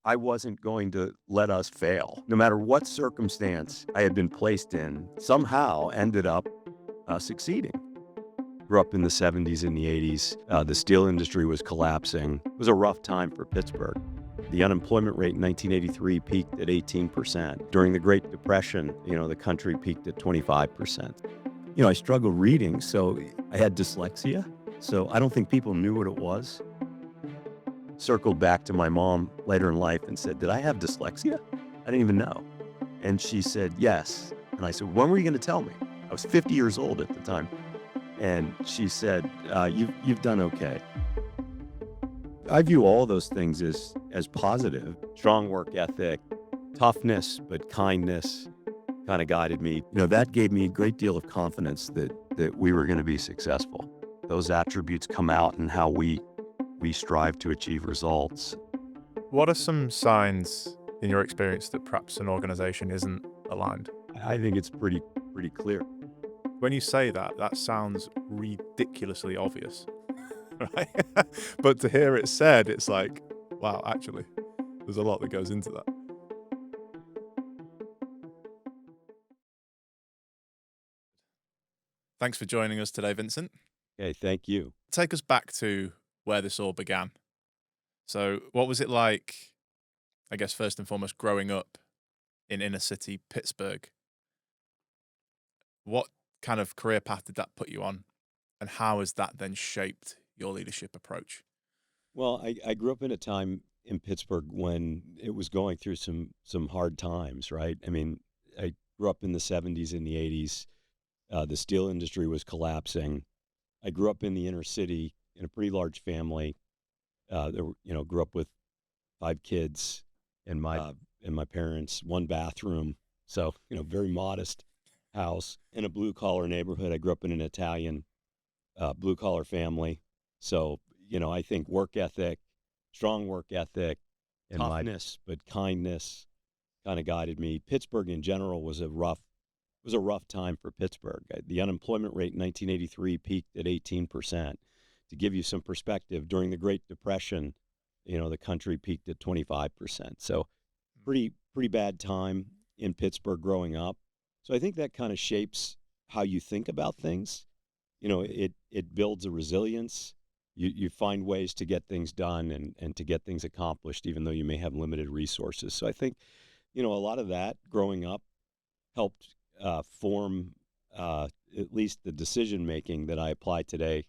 I wasn't going to let us fail. No matter what circumstance I had been placed in, somehow ended up succeeding. Grew up in the 70s and the 80s. The steel industry was collapsing. It was a rough time for Pittsburgh. The unemployment rate in 1983 peaked at 18%. During the Great Depression, the country peaked at 25%. I struggled reading, so I had dyslexia. So I don't think people knew what it was. Circled back to my mom later in life and said, "Did I have dyslexia?" I didn't even know. And she said, "Yes." And I said, "When were you going to tell me?" I was 50 years old at the time. And she said, "You've done okay." I view all those things as positive. Strong work ethic, toughness, but kindness kind of guided me. That gave me a great deal of confidence that we were going to be successful. Those attributes come out in how we strive to achieve results. What are some signs in your experience that perhaps an organization isn't aligned? I think it's pretty clear. When you say that, that sounds ridiculously obvious, right? But to hear it said, it's like, wow, actually, there's a lot that goes into that. Thanks for joining us today, Vincent. Okay, thank you. Take us back to where this all began. So, what was it like, I guess, first and foremost, growing up in inner city Pittsburgh? What kind of career path did that put you on? And how has that then shaped your leadership approach? Well, I grew up in a time in Pittsburgh when it was going through some hard times, right? I mean, I grew up in the 70s and the 80s. The steel industry was collapsing. I grew up in the inner city in a pretty large family. Grew up with 5 kids and my parents, one bathroom. So, very modest house in a blue collar neighborhood. I grew up in an Italian blue collar family. So, I think work ethic, strong work ethic, and toughness, but kindness kind of guided me. Pittsburgh in general was a rough time for Pittsburgh. The unemployment rate in 1983 peaked at 18%. To give you some perspective, during the Great Depression, the country peaked at 25%. So pretty bad time in Pittsburgh growing up. So I think that kind of shapes how you think about things. It builds a resilience. You find ways to get things done and to get things accomplished, even though you may have limited resources. So I think, a lot of that growing up helped form at least the decision making that I apply today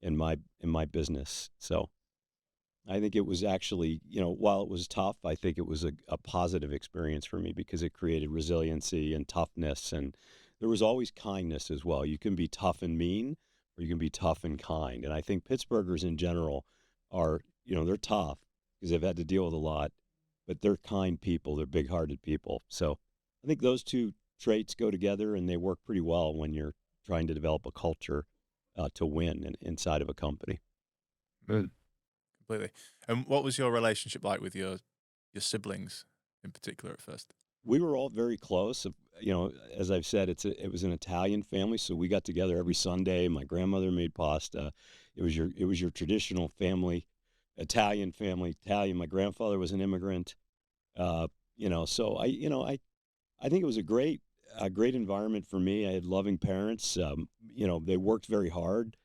in my business. So I think it was actually, while it was tough, I think it was a positive experience for me because it created resiliency and toughness. And there was always kindness as well. You can be tough and mean, or you can be tough and kind. And I think Pittsburghers in general are, they're tough because they've had to deal with a lot, but they're kind people. They're big hearted people. So I think those two traits go together and they work pretty well when you're trying to develop a culture to win inside of a company. Mm. Completely. And what was your relationship like with your siblings in particular at first? We were all very close. As I've said, it was an Italian family, so we got together every Sunday. My grandmother made pasta. It was your traditional family, Italian family. Italian. My grandfather was an immigrant. So I think it was a great environment for me. I had loving parents. They worked very hard.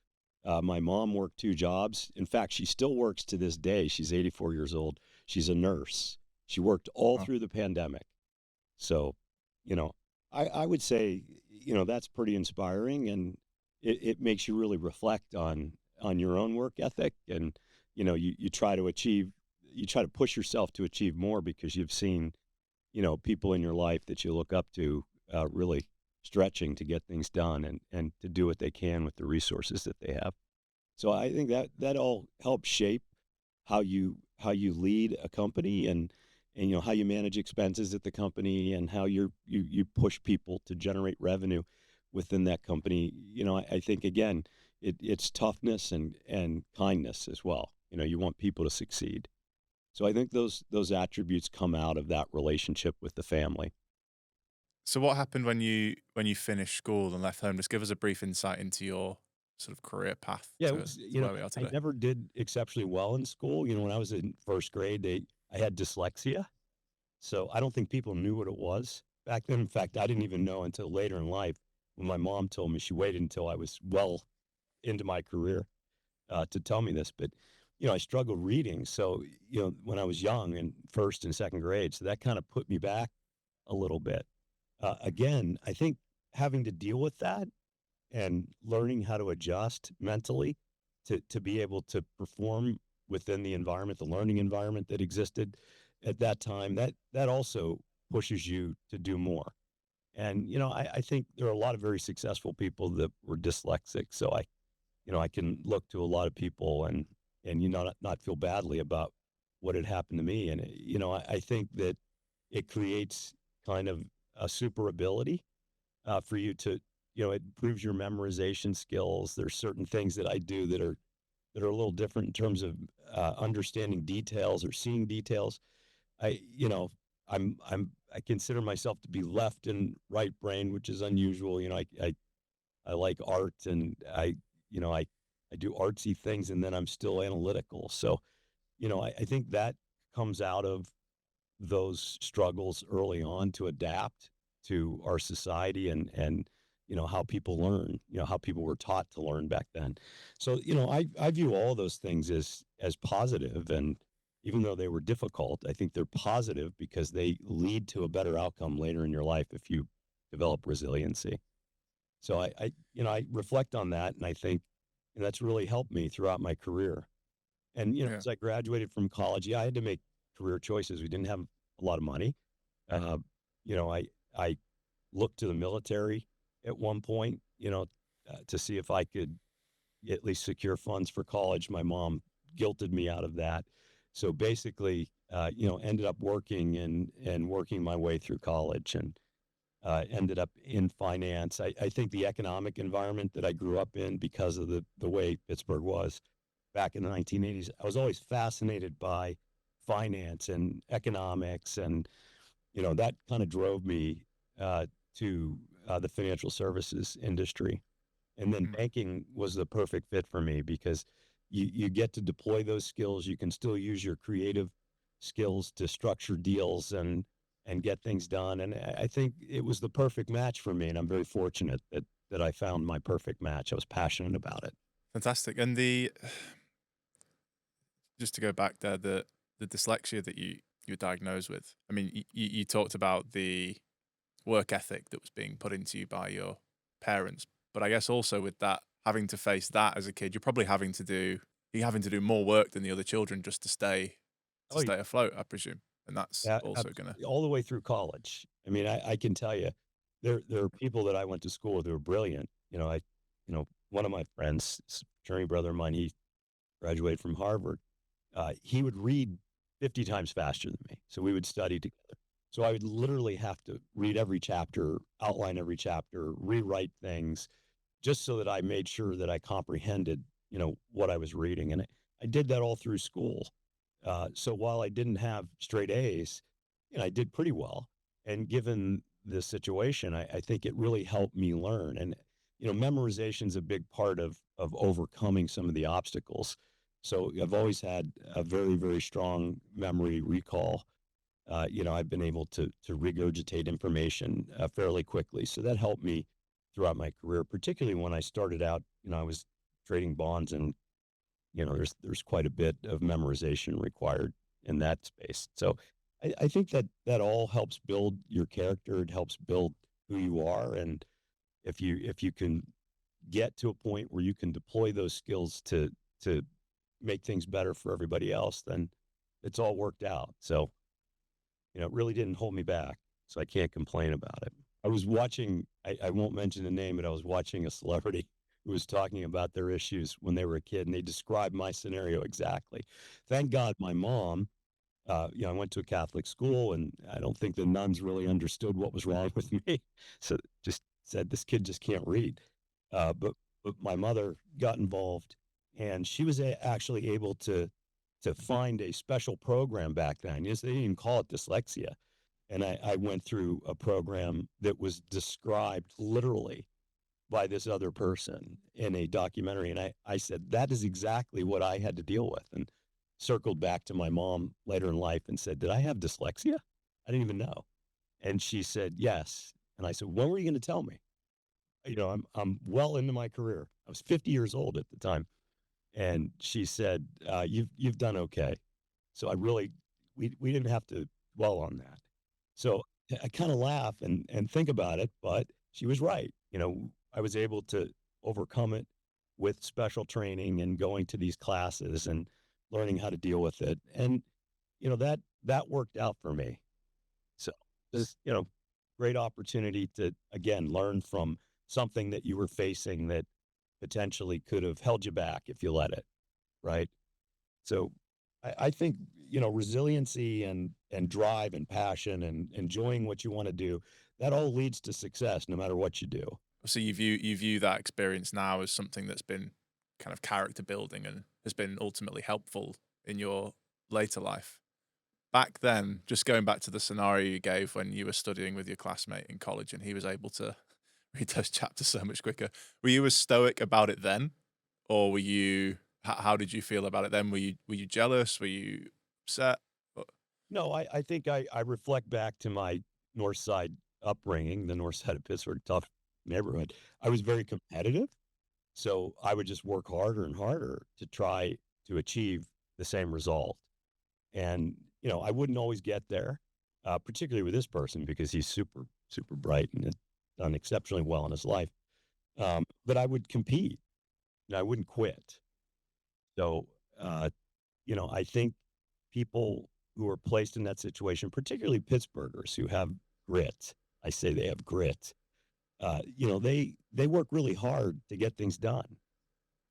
My mom worked 2 jobs. In fact, she still works to this day. She's 84 years old. She's a nurse. She worked all Oh, through the pandemic. So, you know, I would say, that's pretty inspiring and it makes you really reflect on your own work ethic and, you try to push yourself to achieve more because you've seen, people in your life that you look up to really stretching to get things done and to do what they can with the resources that they have. So I think that all helps shape how you lead a company and how you manage expenses at the company and how you push people to generate revenue within that company. I think again it's toughness and kindness as well. You want people to succeed. So I think those attributes come out of that relationship with the family. so what happened when you finished school and left home? Just give us a brief insight into your sort of career path Yeah, it to was, where we are I today. never did exceptionally well in school. When I was in first grade, I had dyslexia. So I don't think people knew what it was back then. In fact, I didn't even know until later in life when my mom told me. She waited until I was well into my career to tell me this. But, I struggled reading. So, when I was young in first and second grade, so that kind of put me back a little bit. Again, I think having to deal with that and learning how to adjust mentally to be able to perform within the environment, the learning environment that existed at that time, that also pushes you to do more. And I think there are a lot of very successful people that were dyslexic, so I can look to a lot of people and not feel badly about what had happened to me. And I think that it creates kind of a super ability for you to, it improves your memorization skills. There's certain things that I do that are a little different in terms of understanding details or seeing details. I, you know, I consider myself to be left and right brain, which is unusual. I like art and I do artsy things, and then I'm still analytical. So, I think that comes out of those struggles early on to adapt to our society and how people learn, how people were taught to learn back then. So I view all those things as positive, and even though they were difficult, I think they're positive because they lead to a better outcome later in your life if you develop resiliency. So I reflect on that, and I think that's really helped me throughout my career. And Yeah. as I graduated from college, yeah, I had to make career choices. We didn't have a lot of money. Uh, I looked to the military at one point, to see if I could at least secure funds for college. My mom guilted me out of that. So basically, ended up working and working my way through college and ended up in finance. I think the economic environment that I grew up in, because of the way Pittsburgh was back in the 1980s, I was always fascinated by finance and economics, and that kind of drove me to the financial services industry. And then Mm. banking was the perfect fit for me because you get to deploy those skills. You can still use your creative skills to structure deals and get things done. And I think it was the perfect match for me. And I'm very fortunate that I found my perfect match. I was passionate about it. Fantastic. And just to go back there, the dyslexia that you were diagnosed with. I mean, you talked about the work ethic that was being put into you by your parents, but I guess also with that, having to face that as a kid, you're having to do more work than the other children just to Oh, stay afloat, I presume. And that's yeah, also gonna. all the way through college. I mean, I can tell you, there are people that I went to school with who are brilliant. One of my friends, fraternity brother of mine, he graduated from Harvard. He would read 50 times faster than me, so we would study together. So I would literally have to read every chapter, outline every chapter, rewrite things, just so that I made sure that I comprehended, what I was reading, and I did that all through school. So while I didn't have straight A's, I did pretty well. And given the situation, I think it really helped me learn. And memorization is a big part of overcoming some of the obstacles. So I've always had a very, very strong memory recall. I've been able to regurgitate information fairly quickly. So that helped me throughout my career, particularly when I started out. I was trading bonds, and there's quite a bit of memorization required in that space. So I think that all helps build your character. It helps build who you are, and if you can get to a point where you can deploy those skills to make things better for everybody else, then it's all worked out. So it really didn't hold me back. So I can't complain about it. I was watching. I won't mention the name, but I was watching a celebrity who was talking about their issues when they were a kid, and they described my scenario exactly. Thank God my mom, I went to a Catholic school, and I don't think the nuns really understood what was wrong with me. So just said, this kid just can't read. But my mother got involved, and she was actually able to find a special program back then. Yes, they didn't even call it dyslexia. And I went through a program that was described literally by this other person in a documentary. And I said, that is exactly what I had to deal with. And circled back to my mom later in life and said, "Did I have dyslexia? I didn't even know." And she said, "Yes." And I said, "When were you going to tell me?" I'm well into my career. I was 50 years old at the time. And she said, "You've done okay." So I really, we didn't have to dwell on that. So I kind of laugh and think about it, but she was right. I was able to overcome it with special training and going to these classes and learning how to deal with it. And that worked out for me. So this, great opportunity to again learn from something that you were facing that potentially could have held you back if you let it, right? So I think, resiliency and drive and passion and enjoying what you want to do, that all leads to success no matter what you do. So you view that experience now as something that's been kind of character building and has been ultimately helpful in your later life. Back then, just going back to the scenario you gave when you were studying with your classmate in college and he was able to read those chapters so much quicker. Were you as stoic about it then, or were you? How did you feel about it then? Were you jealous? Were you upset? No, I think I reflect back to my North Side upbringing, the North Side of Pittsburgh, tough neighborhood. I was very competitive. So I would just work harder and harder to try to achieve the same result. And, I wouldn't always get there, particularly with this person because he's super, super bright and had done exceptionally well in his life. But I would compete and I wouldn't quit. So, uh, I think people who are placed in that situation, particularly Pittsburghers who have grit, I say they have grit, they work really hard to get things done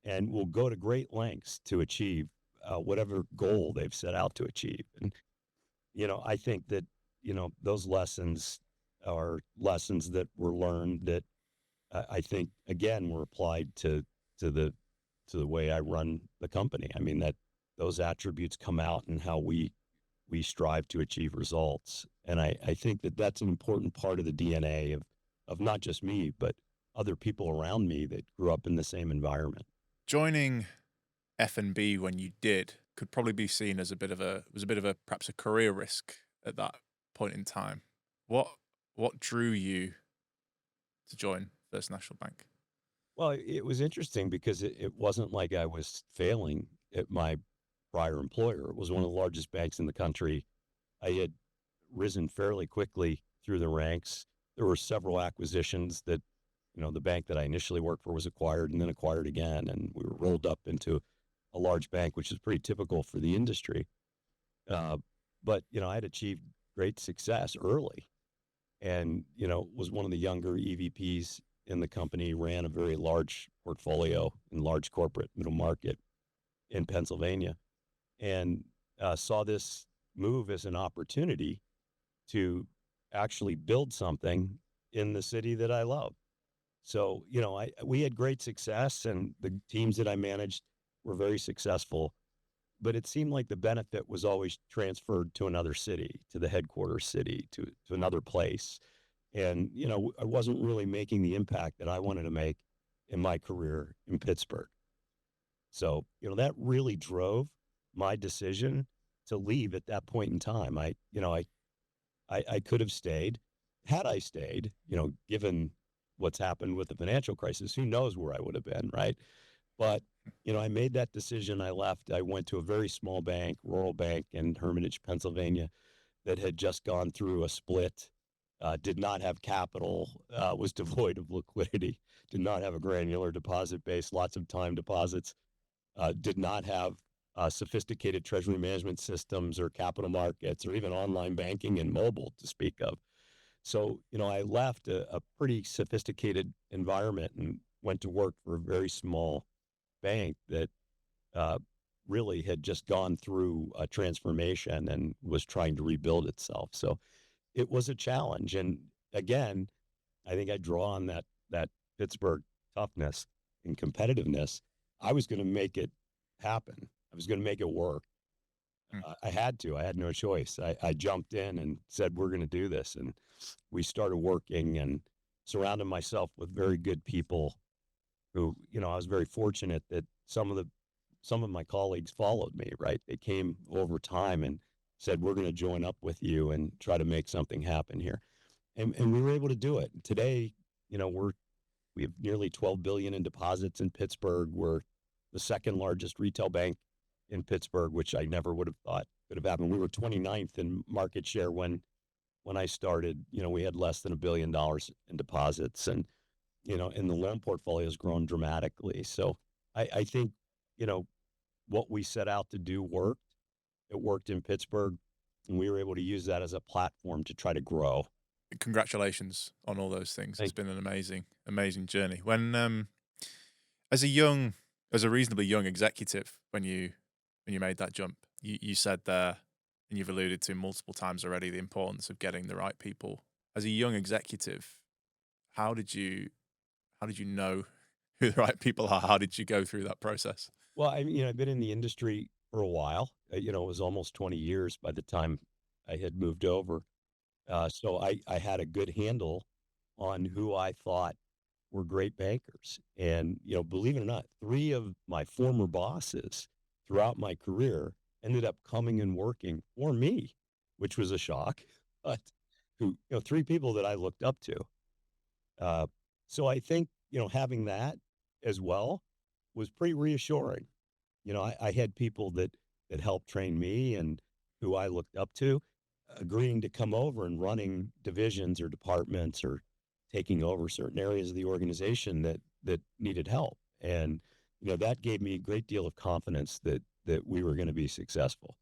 and will go to great lengths to achieve whatever goal they've set out to achieve. And, I think that, those lessons are lessons that were learned that I think, again, were applied to the, to the way I run the company. I mean, that those attributes come out in how we strive to achieve results. And I think that that's an important part of the DNA of not just me, but other people around me that grew up in the same environment. Joining F&B when you did could probably be seen as a bit of a perhaps a career risk at that point in time. What what drew you to join First National Bank? Well, it was interesting because it wasn't like I was failing at my prior employer. It was one of the largest banks in the country. I had risen fairly quickly through the ranks. There were several acquisitions that, the bank that I initially worked for was acquired and then acquired again. And we were rolled up into a large bank, which is pretty typical for the industry. Uh, but, I had achieved great success early and, was one of the younger EVPs in the company, ran a very large portfolio in large corporate middle market in Pennsylvania, and saw this move as an opportunity to actually build something in the city that I love. So, we had great success and the teams that I managed were very successful, but it seemed like the benefit was always transferred to another city, to the headquarters city, to another place. And, I wasn't really making the impact that I wanted to make in my career in Pittsburgh. So, that really drove my decision to leave at that point in time. I could have stayed. Had I stayed, given what's happened with the financial crisis, who knows where I would have been, right? But, I made that decision. I left. I went to a very small bank, rural bank in Hermitage, Pennsylvania, that had just gone through a split, did not have capital, was devoid of liquidity, did not have a granular deposit base, lots of time deposits, did not have sophisticated treasury management systems or capital markets or even online banking and mobile to speak of. So, I left a pretty sophisticated environment and went to work for a very small bank that uh, really had just gone through a transformation and was trying to rebuild itself. So it was a challenge. And again, I think I draw on that Pittsburgh toughness and competitiveness. I was going to make it happen. I was going to make it work. Hmm. I had to. I had no choice. I jumped in and said, "We're going to do this," and we started working and surrounded myself with very good people. Who, I was very fortunate that some of my colleagues followed me, right? They came over time and said, we're going to join up with you and try to make something happen here. And we were able to do it. Today, you know, we have nearly 12 billion in deposits in Pittsburgh. We're the second largest retail bank in Pittsburgh, which I never would have thought could have happened. We were 29th in market share when I started. You know, we had less than $1 billion in deposits, and you know, and the loan portfolio has grown dramatically. So I think, you know, what we set out to do worked. It worked in Pittsburgh, and we were able to use that as a platform to try to grow. Congratulations on all those things. It's Thank been an amazing journey. As a young, as a reasonably young executive, when you made that jump, you said there, and you've alluded to multiple times already, the importance of getting the right people. As a young executive, how did you know who the right people are? How did you go through that process? Well, you know, I've been in the industry for a while. You know, it was almost 20 years by the time I had moved over. So I had a good handle on who I thought were great bankers. And, you know, believe it or not, three of my former bosses throughout my career ended up coming and working for me, which was a shock. But who, you know, three people that I looked up to. Uh, so I think, you know, having that as well was pretty reassuring. You know, I had people that helped train me and who I looked up to agreeing to come over and running divisions or departments or taking over certain areas of the organization that needed help. And you know, that gave me a great deal of confidence that we were going to be successful.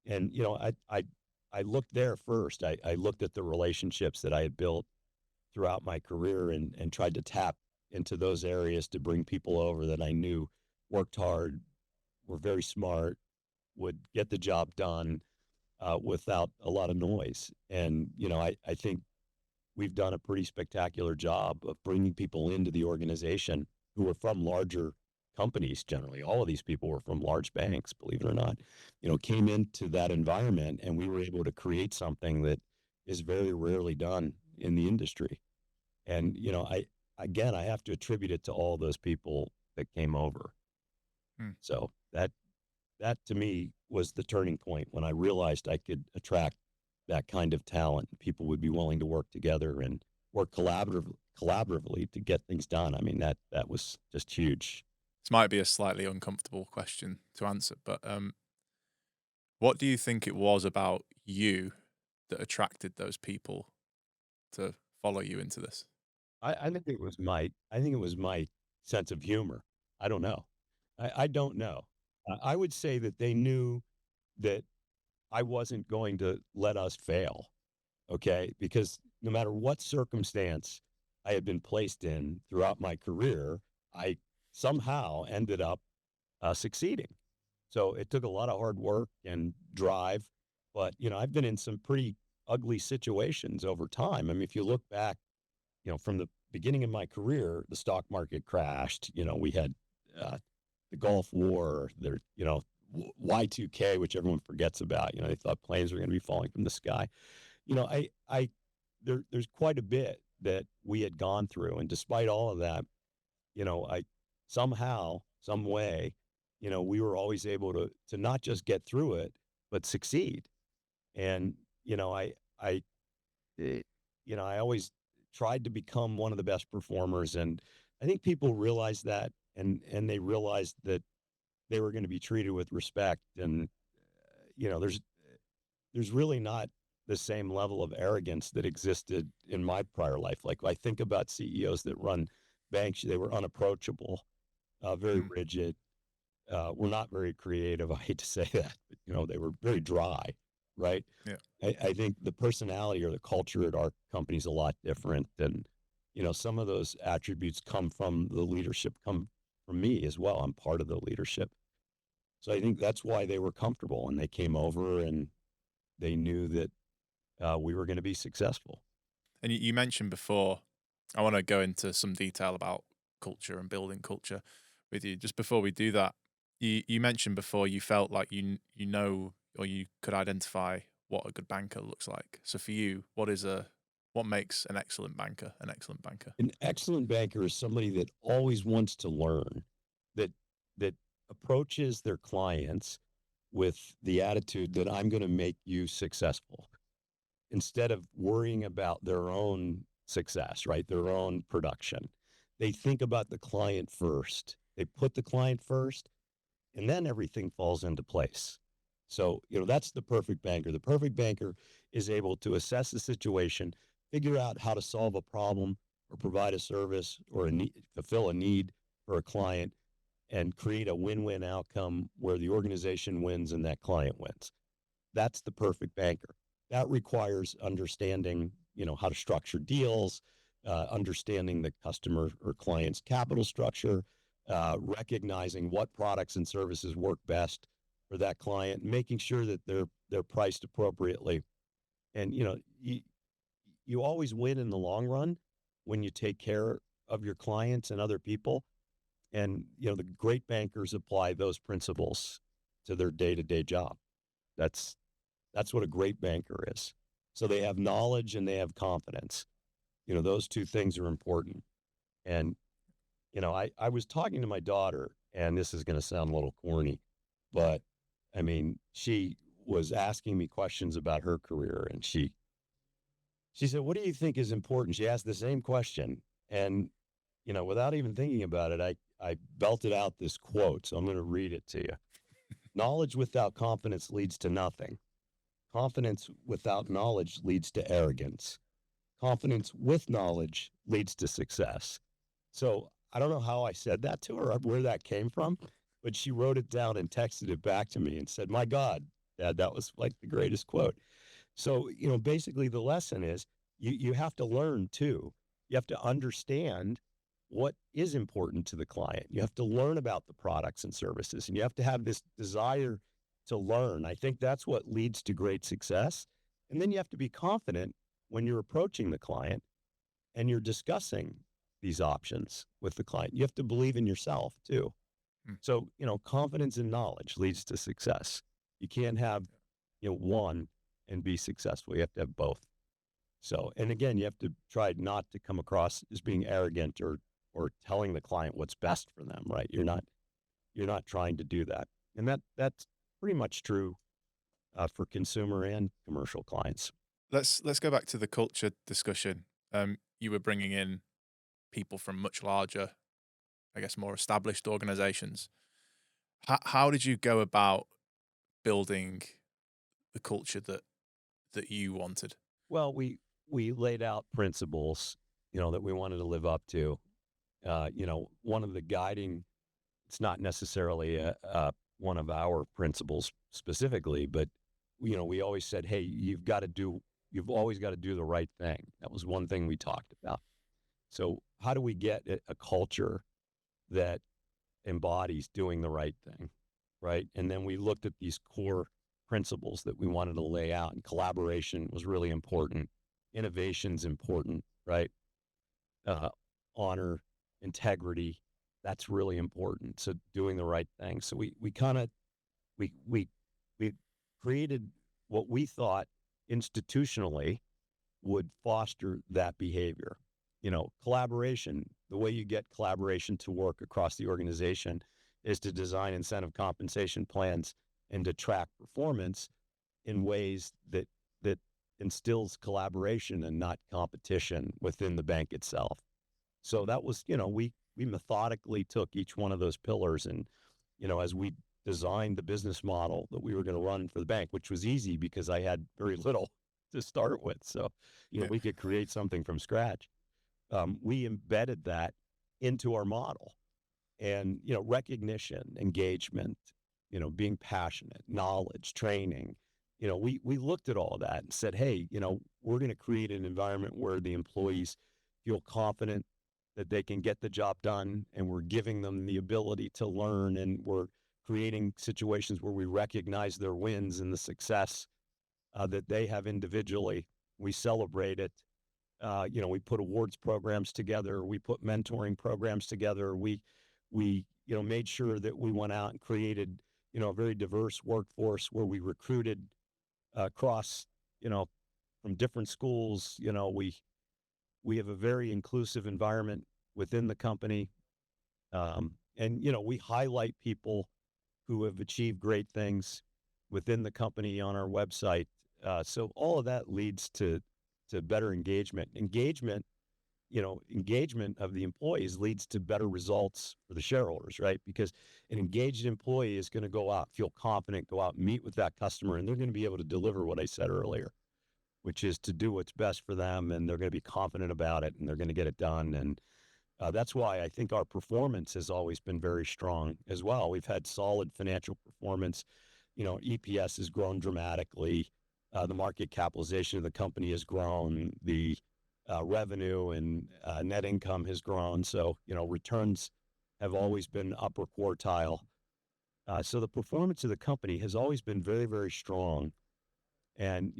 And you know, I looked there first. I looked at the relationships that I had built throughout my career and tried to tap into those areas to bring people over that I knew worked hard, were very smart, would get the job done without a lot of noise. And, you know, I think we've done a pretty spectacular job of bringing people into the organization who are from larger companies generally. All of these people were from large banks, believe it or not, you know, came into that environment and we were able to create something that is very rarely done in the industry. And, you know, again, I have to attribute it to all those people that came over. Hmm. So that to me was the turning point when I realized I could attract that kind of talent. People would be willing to work together and work collaboratively to get things done. I mean, that was just huge. This might be a slightly uncomfortable question to answer, but what do you think it was about you that attracted those people to follow you into this? I think it was my sense of humor. I don't know. I don't know. I would say that they knew that I wasn't going to let us fail. Okay, because no matter what circumstance I had been placed in throughout my career, I somehow ended up succeeding. So it took a lot of hard work and drive, but you know, I've been in some pretty ugly situations over time. I mean, if you look back, you know, from the beginning of my career, the stock market crashed. You know, we had the Gulf War, there, you know, Y2K, which everyone forgets about. You know, they thought planes were going to be falling from the sky. You know, there's quite a bit that we had gone through, and despite all of that, you know, I somehow, some way, you know, we were always able to not just get through it, but succeed. And you know, eh, I always tried to become one of the best performers, and I think people realized that, and they realized that they were going to be treated with respect. And you know, there's really not the same level of arrogance that existed in my prior life. Like I think about CEOs that run banks, they were unapproachable, very Mm, rigid, were not very creative. I hate to say that, but you know, they were very dry, right? yeah. I think the personality or the culture at our company is a lot different. And, you know, some of those attributes come from the leadership, come from me as well. I'm part of the leadership. So I think that's why they were comfortable and they came over and they knew that we were going to be successful. And you mentioned before, I want to go into some detail about culture and building culture with you. Just before we do that, you mentioned before you felt like you know or you could identify what a good banker looks like. So for you, what makes an excellent banker an excellent banker? An excellent banker is somebody that always wants to learn, that that approaches their clients with the attitude that I'm going to make you successful instead of worrying about their own success, right? Their own production. They think about the client first. They put the client first, and then everything falls into place. So, that's the perfect banker. The perfect banker is able to assess the situation, figure out how to solve a problem or provide a service or fulfill a need for a client, and create a win-win outcome where the organization wins and that client wins. That's the perfect banker. That requires understanding, how to structure deals, understanding the customer or client's capital structure, recognizing what products and services work best for that client, making sure that they're priced appropriately. And you always win in the long run when you take care of your clients and other people. And the great bankers apply those principles to their day-to-day job. That's what a great banker is. So they have knowledge and they have confidence. Those two things are important. And I was talking to my daughter, and this is going to sound a little corny, but I mean, she was asking me questions about her career, and she said, "What do you think is important?" She asked the same question, and without even thinking about it, I belted out this quote. So I'm going to read it to you. Knowledge without confidence leads to nothing. Confidence without knowledge leads to arrogance. Confidence with knowledge leads to success. So I don't know how I said that to her or where that came from, but she wrote it down and texted it back to me and said, "My God, Dad, that was like the greatest quote." So, basically the lesson is you have to learn too. You have to understand what is important to the client. You have to learn about the products and services, and you have to have this desire to learn. I think that's what leads to great success. And then you have to be confident when you're approaching the client and you're discussing these options with the client. You have to believe in yourself too. Mm. So, confidence and knowledge leads to success. You can't have, one and be successful. You have to have both. So, and again, you have to try not to come across as being arrogant or telling the client what's best for them, right? You're not trying to do that. And that's pretty much true for consumer and commercial clients. Let's go back to the culture discussion. You were bringing in people from much larger, I guess, more established organizations. How did you go about building the culture that you wanted? Well, we laid out principles, that we wanted to live up to. One of the guiding, it's not necessarily one of our principles specifically, but we always said, hey, you've always got to do the right thing. That was one thing we talked about. So how do we get a culture that embodies doing the right thing, right? And then we looked at these core principles that we wanted to lay out, and collaboration was really important. Innovation's important, right? Uh, Honor, integrity, that's really important. So doing the right thing. So we kind of we created what we thought institutionally would foster that behavior. Collaboration, the way you get collaboration to work across the organization is to design incentive compensation plans and to track performance in ways that instills collaboration and not competition within the bank itself. So that was, we methodically took each one of those pillars, and, as we designed the business model that we were going to run for the bank, which was easy because I had very little to start with. So, Yeah. we could create something from scratch. We embedded that into our model, and, recognition, engagement, being passionate, knowledge, training. We looked at all that and said, hey, we're going to create an environment where the employees feel confident that they can get the job done, and we're giving them the ability to learn, and we're creating situations where we recognize their wins and the success that they have individually. We celebrate it. We put awards programs together. We put mentoring programs together. We made sure that we went out and created, a very diverse workforce where we recruited across, from different schools. We have a very inclusive environment within the company. And we highlight people who have achieved great things within the company on our website. So all of that leads to better engagement. Engagement of the employees leads to better results for the shareholders, right? Because an engaged employee is going to go out, feel confident, go out, meet with that customer, and they're going to be able to deliver what I said earlier, which is to do what's best for them, and they're going to be confident about it, and they're going to get it done. And that's why I think our performance has always been very strong as well. We've had solid financial performance. EPS has grown dramatically. The market capitalization of the company has grown. The revenue and net income has grown. So, returns have always been upper quartile. So the performance of the company has always been very, very strong. And,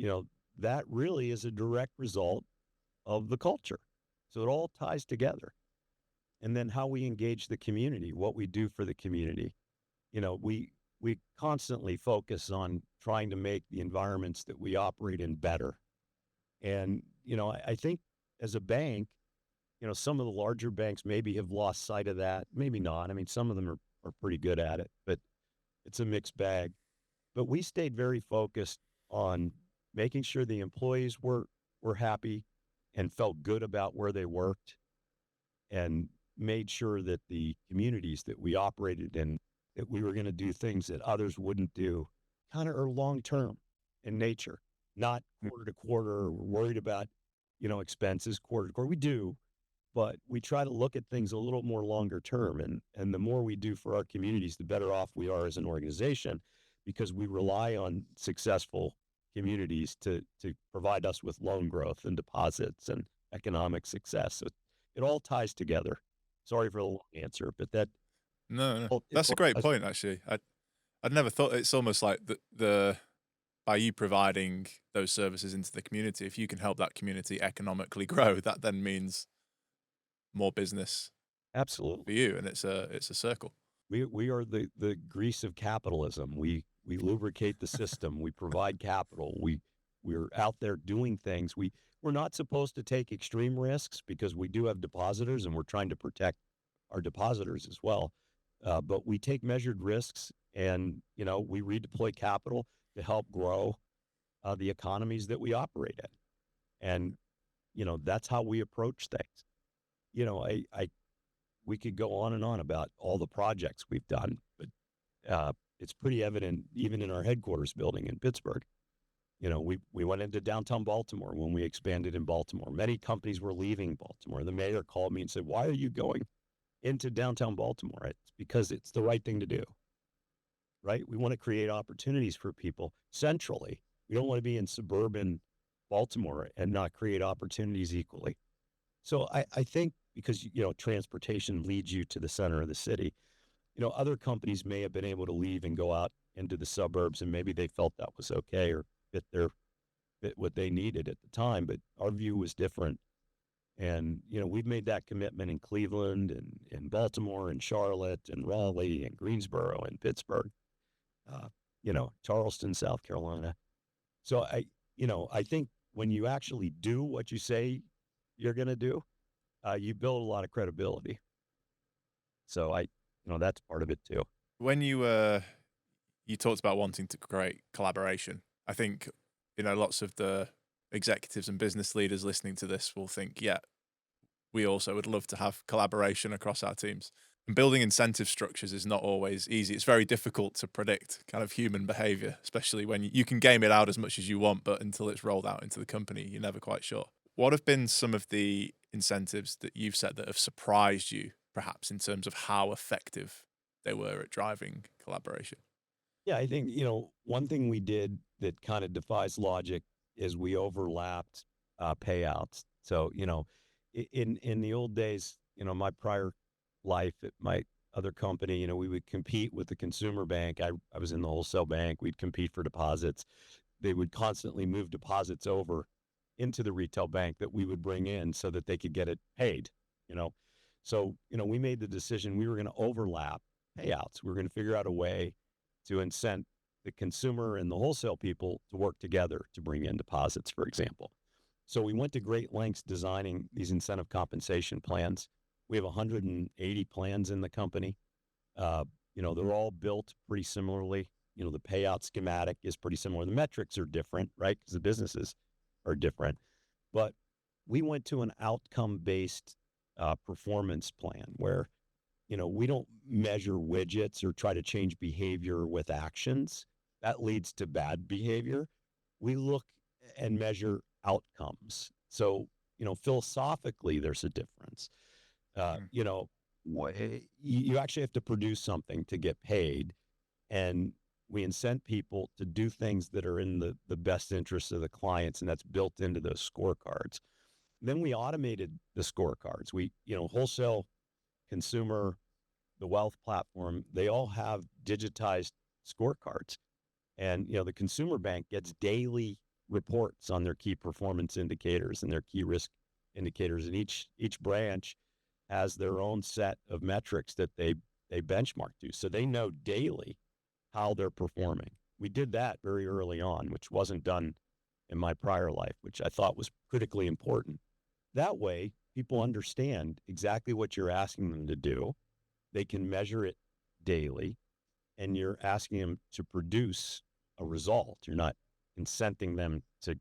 that really is a direct result of the culture. So it all ties together. And then how we engage the community, what we do for the community. We constantly focus on trying to make the environments that we operate in better. And, I think as a bank, some of the larger banks maybe have lost sight of that. Maybe not. I mean, some of them are pretty good at it, but it's a mixed bag. But we stayed very focused on making sure the employees were happy and felt good about where they worked, and made sure that the communities that we operated in, that we were going to do things that others wouldn't do, kind of are long term in nature, not quarter to quarter, or we're worried about, expenses quarter to quarter. We do, but we try to look at things a little more longer term. And the more we do for our communities, the better off we are as an organization, because we rely on successful communities to provide us with loan growth and deposits and economic success. So it all ties together. Sorry for the long answer, but No, that's a great point. Actually, I'd never thought. It's almost like the by you providing those services into the community, if you can help that community economically grow, that then means more business for absolutely. you, and it's a circle. We are the grease of capitalism. We lubricate the system. We provide capital. We're out there doing things. We're not supposed to take extreme risks, because we do have depositors, and we're trying to protect our depositors as well. But we take measured risks, and we redeploy capital to help grow the economies that we operate in. And that's how we approach things. We could go on and on about all the projects we've done, but it's pretty evident even in our headquarters building in Pittsburgh. We went into downtown Baltimore when we expanded in Baltimore. Many companies were leaving Baltimore. The mayor called me and said, "Why are you going into downtown Baltimore?" It's because it's the right thing to do, right? We want to create opportunities for people centrally. We don't want to be in suburban Baltimore and not create opportunities equally. So I think because, transportation leads you to the center of the city, other companies may have been able to leave and go out into the suburbs, and maybe they felt that was okay, or fit what they needed at the time. But our view was different. And, we've made that commitment in Cleveland and in Baltimore and Charlotte and Raleigh and Greensboro and Pittsburgh, Charleston, South Carolina. So I think when you actually do what you say you're going to do, you build a lot of credibility. So that's part of it too. When you talked about wanting to create collaboration, I think lots of the executives and business leaders listening to this will think, yeah, we also would love to have collaboration across our teams. And building incentive structures is not always easy. It's very difficult to predict kind of human behavior, especially when you can game it out as much as you want, but until it's rolled out into the company, you're never quite sure. What have been some of the incentives that you've set that have surprised you, perhaps, in terms of how effective they were at driving collaboration? Yeah, I think, one thing we did that kind of defies logic is we overlapped payouts. So, in the old days, my prior life at my other company, we would compete with the consumer bank. I was in the wholesale bank. We'd compete for deposits. They would constantly move deposits over into the retail bank that we would bring in so that they could get it paid, So, we made the decision we were going to overlap payouts. We were going to figure out a way to incent the consumer and the wholesale people to work together to bring in deposits, for example. So we went to great lengths designing these incentive compensation plans. We have 180 plans in the company. They're all built pretty similarly. The payout schematic is pretty similar. The metrics are different, right? Because the businesses are different. But we went to an outcome-based performance plan where, we don't measure widgets or try to change behavior with actions. That leads to bad behavior. We look and measure outcomes. So, philosophically, there's a difference. Mm. You actually have to produce something to get paid. And we incent people to do things that are in the best interest of the clients, and that's built into those scorecards. Then we automated the scorecards. Wholesale, consumer, the wealth platform, they all have digitized scorecards. And, the consumer bank gets daily reports on their key performance indicators and their key risk indicators. And each branch has their own set of metrics that they benchmark to. So they know daily how they're performing. We did that very early on, which wasn't done in my prior life, which I thought was critically important. That way, people understand exactly what you're asking them to do. They can measure it daily, and you're asking them to produce a result. You're not incenting them to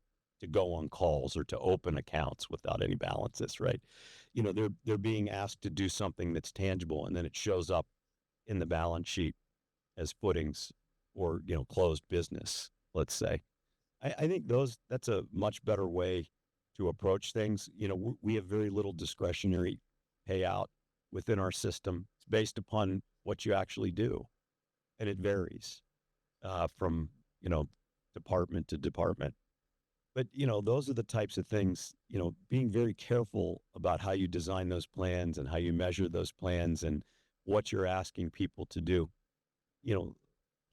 go on calls or to open accounts without any balances, right? They're being asked to do something that's tangible, and then it shows up in the balance sheet as footings or, closed business, let's say. I think that's a much better way to approach things. We have very little discretionary payout within our system. It's based upon what you actually do, and it varies from, department to department. But, those are the types of things, being very careful about how you design those plans and how you measure those plans and what you're asking people to do,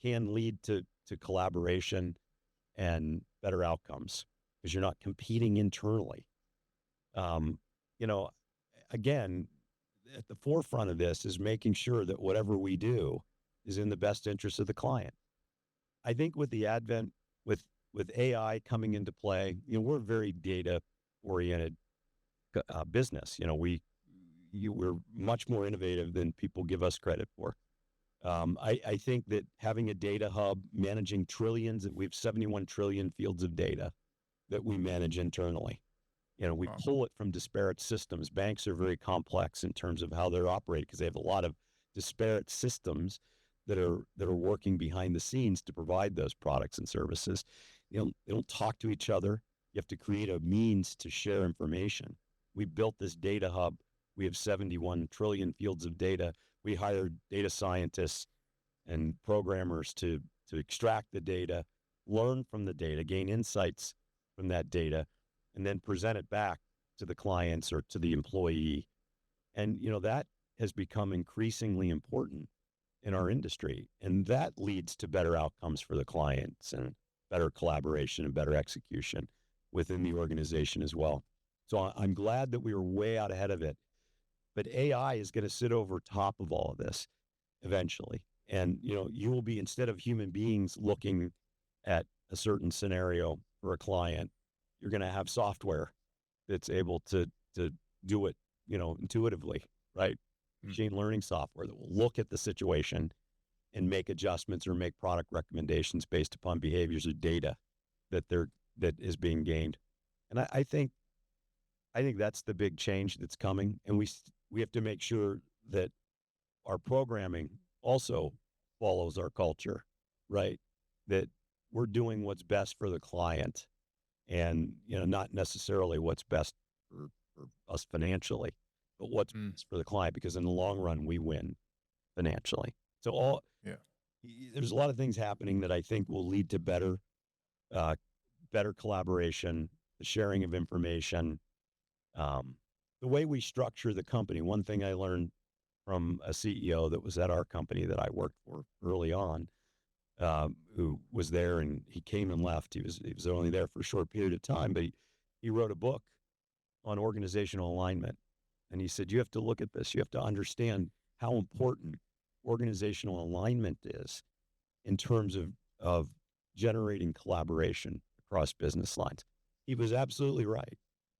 can lead to collaboration and better outcomes because you're not competing internally. Um, you know, Again, at the forefront of this is making sure that whatever we do is in the best interest of the client. I think with the advent with AI coming into play, we're a very data oriented business. We're much more innovative than people give us credit for. I think that having a data hub, managing trillions, we have 71 trillion fields of data that we manage internally. We Wow. pull it from disparate systems. Banks are very complex in terms of how they're operated because they have a lot of disparate systems that are working behind the scenes to provide those products and services. They don't talk to each other. You have to create a means to share information. We built this data hub. We have 71 trillion fields of data. We hired data scientists and programmers to extract the data, learn from the data, gain insights from that data, and then present it back to the clients or to the employee. And, that has become increasingly important in our industry. And that leads to better outcomes for the clients and better collaboration and better execution within the organization as well. So I'm glad that we were way out ahead of it. But AI is going to sit over top of all of this eventually. And, you will be, instead of human beings looking at a certain scenario for a client, you're going to have software that's able to do it, intuitively, right? Machine learning software that will look at the situation and make adjustments or make product recommendations based upon behaviors or data that is being gained. And I think that's the big change that's coming. And we have to make sure that our programming also follows our culture, right? That we're doing what's best for the client and, not necessarily what's best for us financially, but what's best for the client, because in the long run, we win financially. So Yeah. there's a lot of things happening that I think will lead to better collaboration, the sharing of information, the way we structure the company. One thing I learned from a CEO that was at our company that I worked for early on, who was there, and he came and left. He was only there for a short period of time, but he wrote a book on organizational alignment. And he said, you have to look at this. You have to understand how important organizational alignment is in terms of generating collaboration across business lines. He was absolutely right.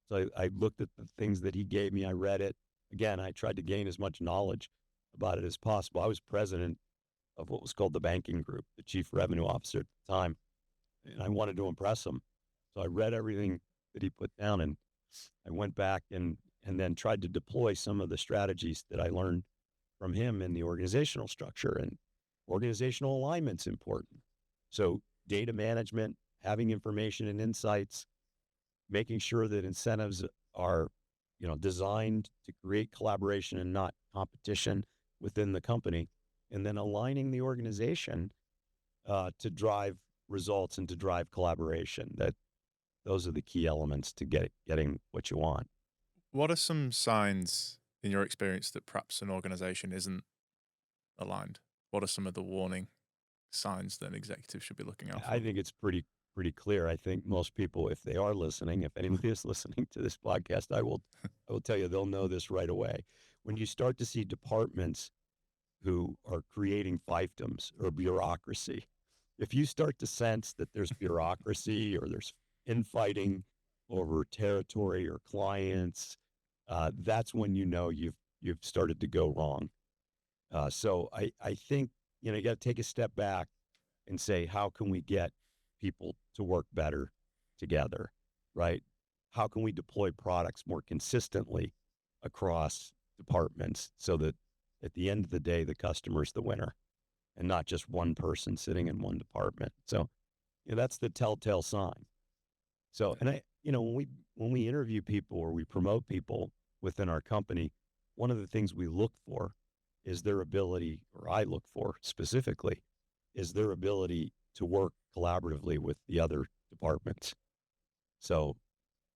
So I looked at the things that he gave me. I read it. Again, I tried to gain as much knowledge about it as possible. I was president of what was called the banking group, the chief revenue officer at the time, and I wanted to impress him. So I read everything that he put down, and I went back and then tried to deploy some of the strategies that I learned from him in the organizational structure. And organizational alignment's important. So data management, having information and insights, making sure that incentives are, designed to create collaboration and not competition within the company, and then aligning the organization to drive results and to drive collaboration. Those are the key elements to getting what you want. What are some signs in your experience that perhaps an organization isn't aligned? What are some of the warning signs that an executive should be looking out I for? think it's pretty clear. I think most people, if they are listening, if anybody is listening to this podcast, I will tell you they'll know this right away. When you start to see departments who are creating fiefdoms or bureaucracy, if you start to sense that there's bureaucracy or there's infighting over territory or clients, that's when you know you've started to go wrong. So I think you got to take a step back and say, how can we get people to work better together, right? How can we deploy products more consistently across departments so that at the end of the day, the customer's the winner and not just one person sitting in one department. So that's the telltale sign. So, and when we interview people or we promote people within our company, one of the things we look for is their ability, or I look for specifically, is their ability to work collaboratively with the other departments. So,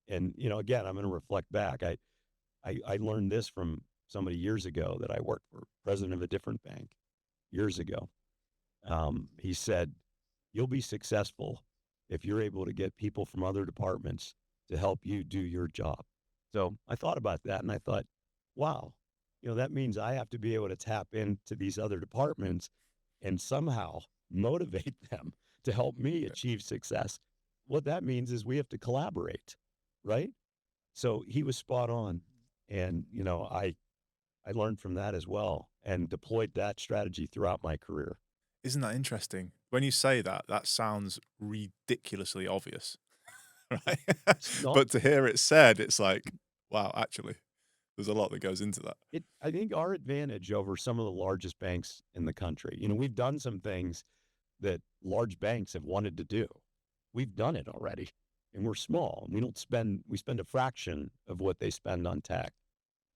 and again, I'm going to reflect back. I learned this from somebody years ago that I worked for, president of a different bank years ago. He said, "You'll be successful if you're able to get people from other departments to help you do your job." So I thought about that and I thought, wow, that means I have to be able to tap into these other departments and somehow motivate them to help me Yeah. achieve success. What that means is we have to collaborate, right? So he was spot on. And, I learned from that as well and deployed that strategy throughout my career. Isn't that interesting? When you say that, that sounds ridiculously obvious, right? It's not But to hear it said, it's like, wow, actually, there's a lot that goes into that. I think our advantage over some of the largest banks in the country, we've done some things that large banks have wanted to do. We've done it already and we're small. We spend a fraction of what they spend on tech.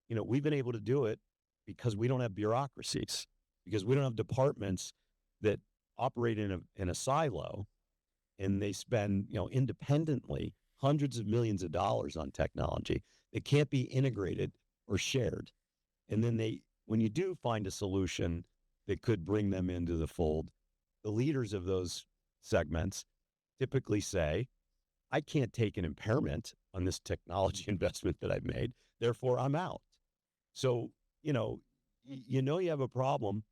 We've been able to do it because we don't have bureaucracies, because we don't have departments that operate in a silo and they spend, independently hundreds of millions of dollars on technology that can't be integrated or shared. And then when you do find a solution that could bring them into the fold, the leaders of those segments typically say, I can't take an impairment on this technology investment that I've made. Therefore, I'm out. So, you have a problem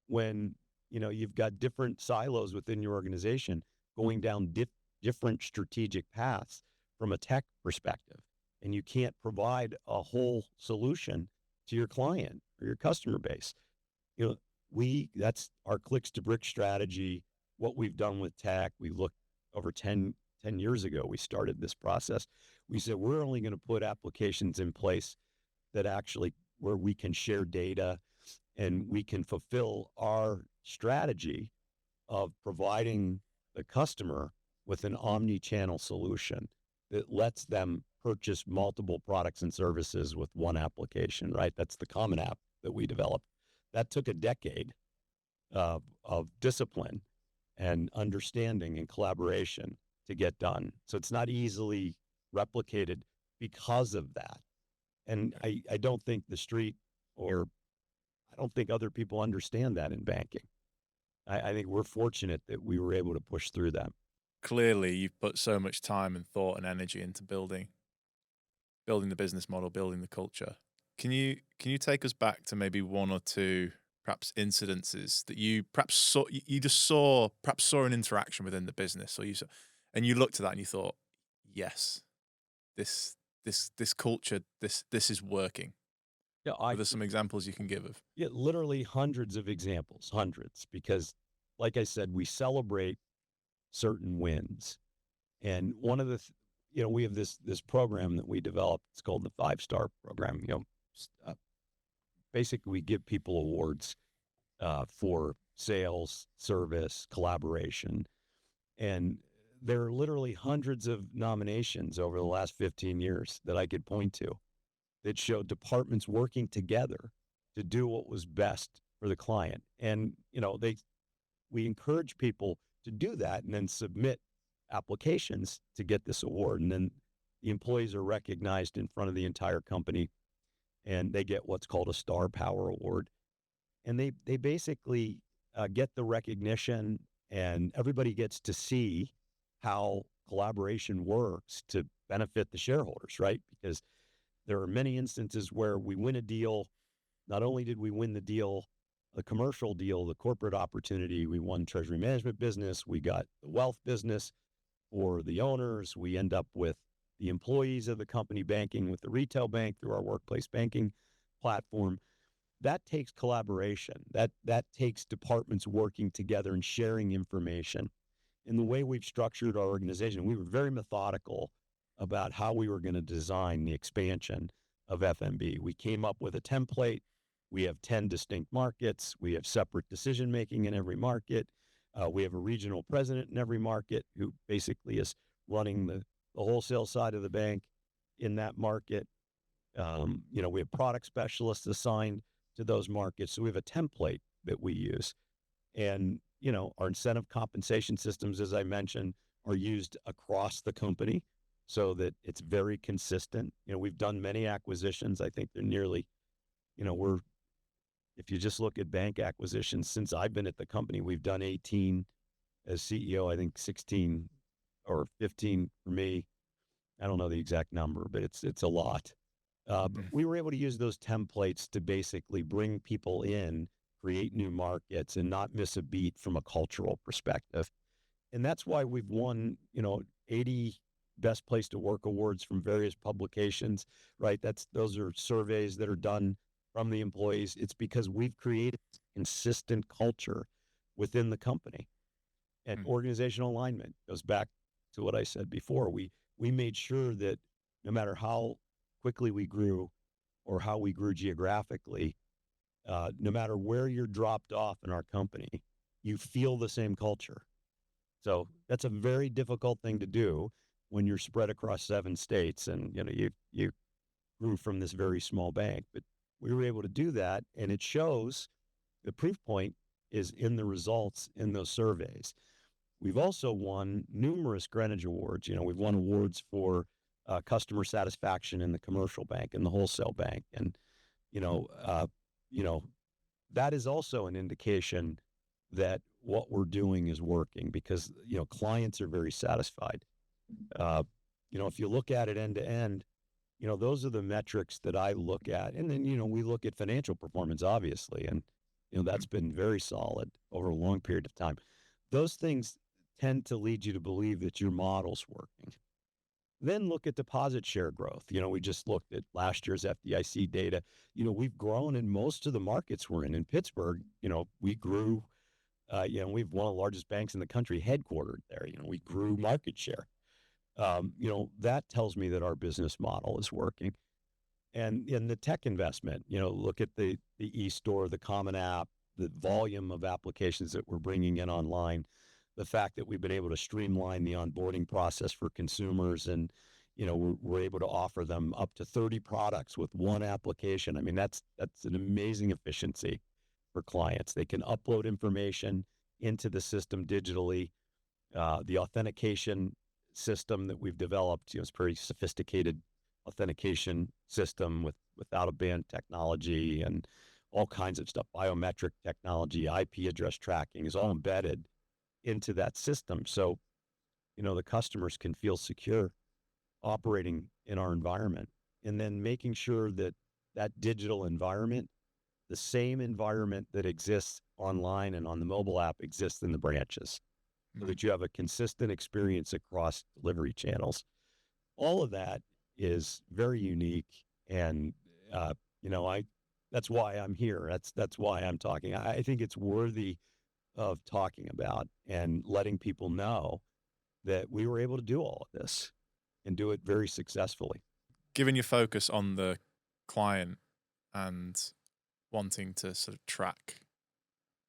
when, you've got different silos within your organization going down different strategic paths from a tech perspective. And you can't provide a whole solution to your client or your customer base. That's our clicks to brick strategy. What we've done with tech, we looked over 10 years ago, we started this process. We said, we're only going to put applications in place that actually where we can share data and we can fulfill our strategy of providing the customer with an omni-channel solution that lets them purchase multiple products and services with one application, right? That's the common app that we developed. That took a decade of discipline and understanding and collaboration to get done. So it's not easily replicated because of that. And I don't think the street or I don't think other people understand that in banking. I think we're fortunate that we were able to push through that. Clearly, you've put so much time and thought and energy into building the business model, building the culture. Can you take us back to maybe one or two perhaps incidences that you perhaps saw you just saw perhaps saw an interaction within the business, or you saw, and you looked at that and you thought, yes, this culture, this is working. Yeah, Are there some examples you can give of? yeah, literally hundreds of examples, hundreds, because like I said, we celebrate certain wins. And one of the, we have this program that we developed. It's called the 5-star program. Basically, we give people awards for sales, service, collaboration, and there are literally hundreds of nominations over the last 15 years that I could point to that show departments working together to do what was best for the client. And we encourage people to do that and then submit applications to get this award. And then the employees are recognized in front of the entire company, and they get what's called a Star Power Award. And they basically get the recognition, and everybody gets to see how collaboration works to benefit the shareholders, right? Because there are many instances where we win a deal. Not only did we win the deal, the commercial deal, the corporate opportunity, we won treasury management business, we got the wealth business for the owners, we end up with the employees of the company banking with the retail bank through our workplace banking platform. That takes collaboration. That takes departments working together and sharing information. In the way we've structured our organization, we were very methodical about how we were going to design the expansion of F.N.B. We came up with a template. We have 10 distinct markets. We have separate decision making in every market. We have a regional president in every market who basically is running the wholesale side of the bank in that market. We have product specialists assigned to those markets. So we have a template that we use. And, our incentive compensation systems, as I mentioned, are used across the company so that it's very consistent. We've done many acquisitions. I think they're nearly, if you just look at bank acquisitions, since I've been at the company, we've done 18 as CEO, I think 16 or 15 for me. I don't know the exact number, but it's a lot. But we were able to use those templates to basically bring people in, create new markets, and not miss a beat from a cultural perspective. And that's why we've won, 80 best place to work awards from various publications, right? Those are surveys that are done from the employees. It's because we've created consistent culture within the company. And organizational alignment goes back to what I said before. We made sure that no matter how quickly we grew or how we grew geographically, no matter where you're dropped off in our company, you feel the same culture. So that's a very difficult thing to do when you're spread across 7 states and, you grew from this very small bank. But we were able to do that, and it shows. The proof point is in the results in those surveys. We've also won numerous Greenwich Awards. We've won awards for customer satisfaction in the commercial bank and the wholesale bank. And, that is also an indication that what we're doing is working because, clients are very satisfied. If you look at it end to end, those are the metrics that I look at. And then, we look at financial performance, obviously, and, that's been very solid over a long period of time. Those things tend to lead you to believe that your model's working. Then look at deposit share growth. We just looked at last year's FDIC data. We've grown in most of the markets we're in. In Pittsburgh, we grew, we've one of the largest banks in the country headquartered there. We grew market share. That tells me that our business model is working. And in the tech investment, look at the e-store, the common app, the volume of applications that we're bringing in online, the fact that we've been able to streamline the onboarding process for consumers, and we're able to offer them up to 30 products with one application. I mean, that's an amazing efficiency for clients. They can upload information into the system digitally. The authentication system that we've developed, it's a very sophisticated authentication system with out-of-band technology and all kinds of stuff. Biometric technology, IP address tracking is all embedded into that system. So, the customers can feel secure operating in our environment, and then making sure that that digital environment, the same environment that exists online and on the mobile app, exists in the branches, so that you have a consistent experience across delivery channels. All of that is very unique. And, That's why I'm here. That's why I'm talking. I think it's worthy of talking about and letting people know that we were able to do all of this and do it very successfully. Given your focus on the client and wanting to sort of track,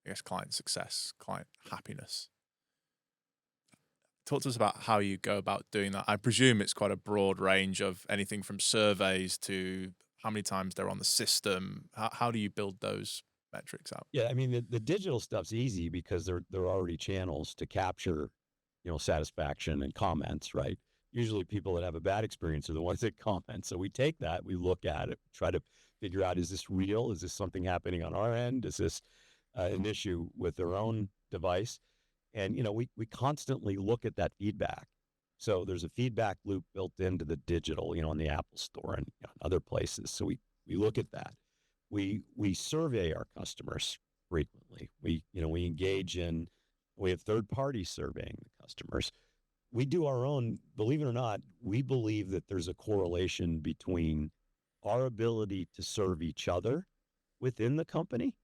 I guess, client success, client happiness, talk to us about how you go about doing that. I presume it's quite a broad range of anything from surveys to how many times they're on the system. How do you build those metrics out? Yeah, I mean the digital stuff's easy because there are already channels to capture, satisfaction and comments, right? Usually people that have a bad experience are the ones that comment. So we take that, we look at it, try to figure out, is this real? Is this something happening on our end? Is this an issue with their own device? And we constantly look at that feedback. So there's a feedback loop built into the digital, in the Apple Store and other places. So we look at that. We survey our customers frequently. We engage in, we have third parties surveying the customers. We do our own. Believe it or not, we believe that there's a correlation between our ability to serve each other within the company